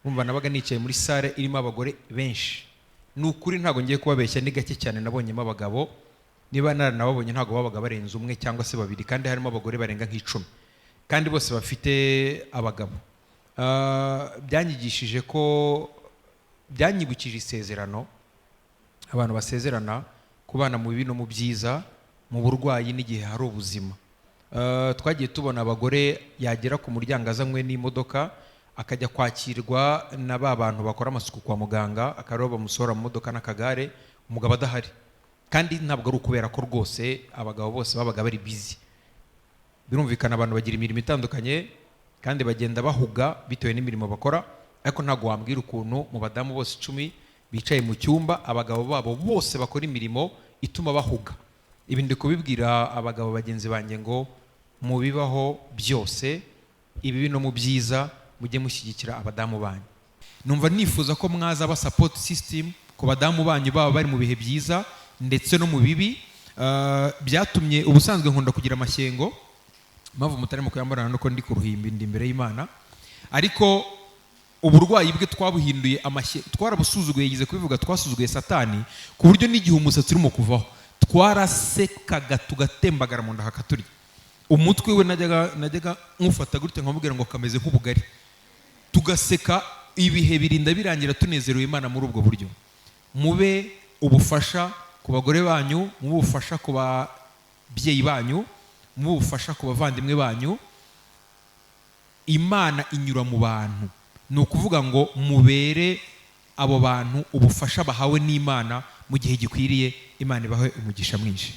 Urumva nabaga nicaye muri sale irimo abagore benshi. Nukuri ntago ngiye kubabeshya, ni gake cyane nabonyemo abagabo. Niba naranababonye ntago babaga barenze umwe cyangwa se babiri, kandi harimo abagore barenga nk'icumi, kandi bose bafite abagabo. Byanyigishije ko, byanyibukije isezerano abantu basezerana kubana mu bibi no mu byiza, mu burwayi n'igihe hari ubuzima. Twagiye tubona abagore yagera ku muryango azanywe n'imodoka, akajya kwakirwa na ba bantu bakora amasuku kwa muganga, akaroba bamusohora mu modoka n'akagare, umugabo adahari. Kandi ntabwo ari ukubera ko rwose abagabo bose babaga bari busy. birumvikana abantu bagira imirimo itandukanye kandi bagenda bahuga bitewe n'imirimo bakora, ariko ntabwo wambwira ukuntu mu badamu bose 10 bicaye mu cyumba abagabo babo bose bakora imirimo ituma bahuga. Ibi ndi kubibwira abagabo bagenzi banjye ngo mu bibaho byose, ibibi no mu byiza, mujye mushyigikira abadamu banyu. Numva nifuza ko mwaza aba support system ku badamu banyu baba bari mu bihe byiza ndetse no mu bibi. Byatumye ubusanzwe nkunda kugira amashyengo, mpamvu mutarimo kuyambarana nuko ndi ku ruhimbi ndi imbere y'Imana, ariko uburwayi bwe twabuhinduye twarabusuzuguye, yize kubivuga, twasuzuguye Satani ku buryo n'igihe umusatsi urimo kuvaho twarasekaga tugatembagara mu nda hakaturya. Umutwe we najyaga nkufata gutya nkamubwira ngo kameze nk'ubugari, tugaseka. Ibihe birinda birangira tunezerewe Imana muri ubwo buryo. Mube ubufasha ku bagore banyu, mube ubufasha ku babyeyi banyu, mube ubufasha ku bavandimwe banyu. Imana inyura mu bantu, ni ukuvuga ngo mubere abo bantu ubufasha bahawe n'Imana mu gihe gikwiriye. Imana ibahe umugisha mwinshi.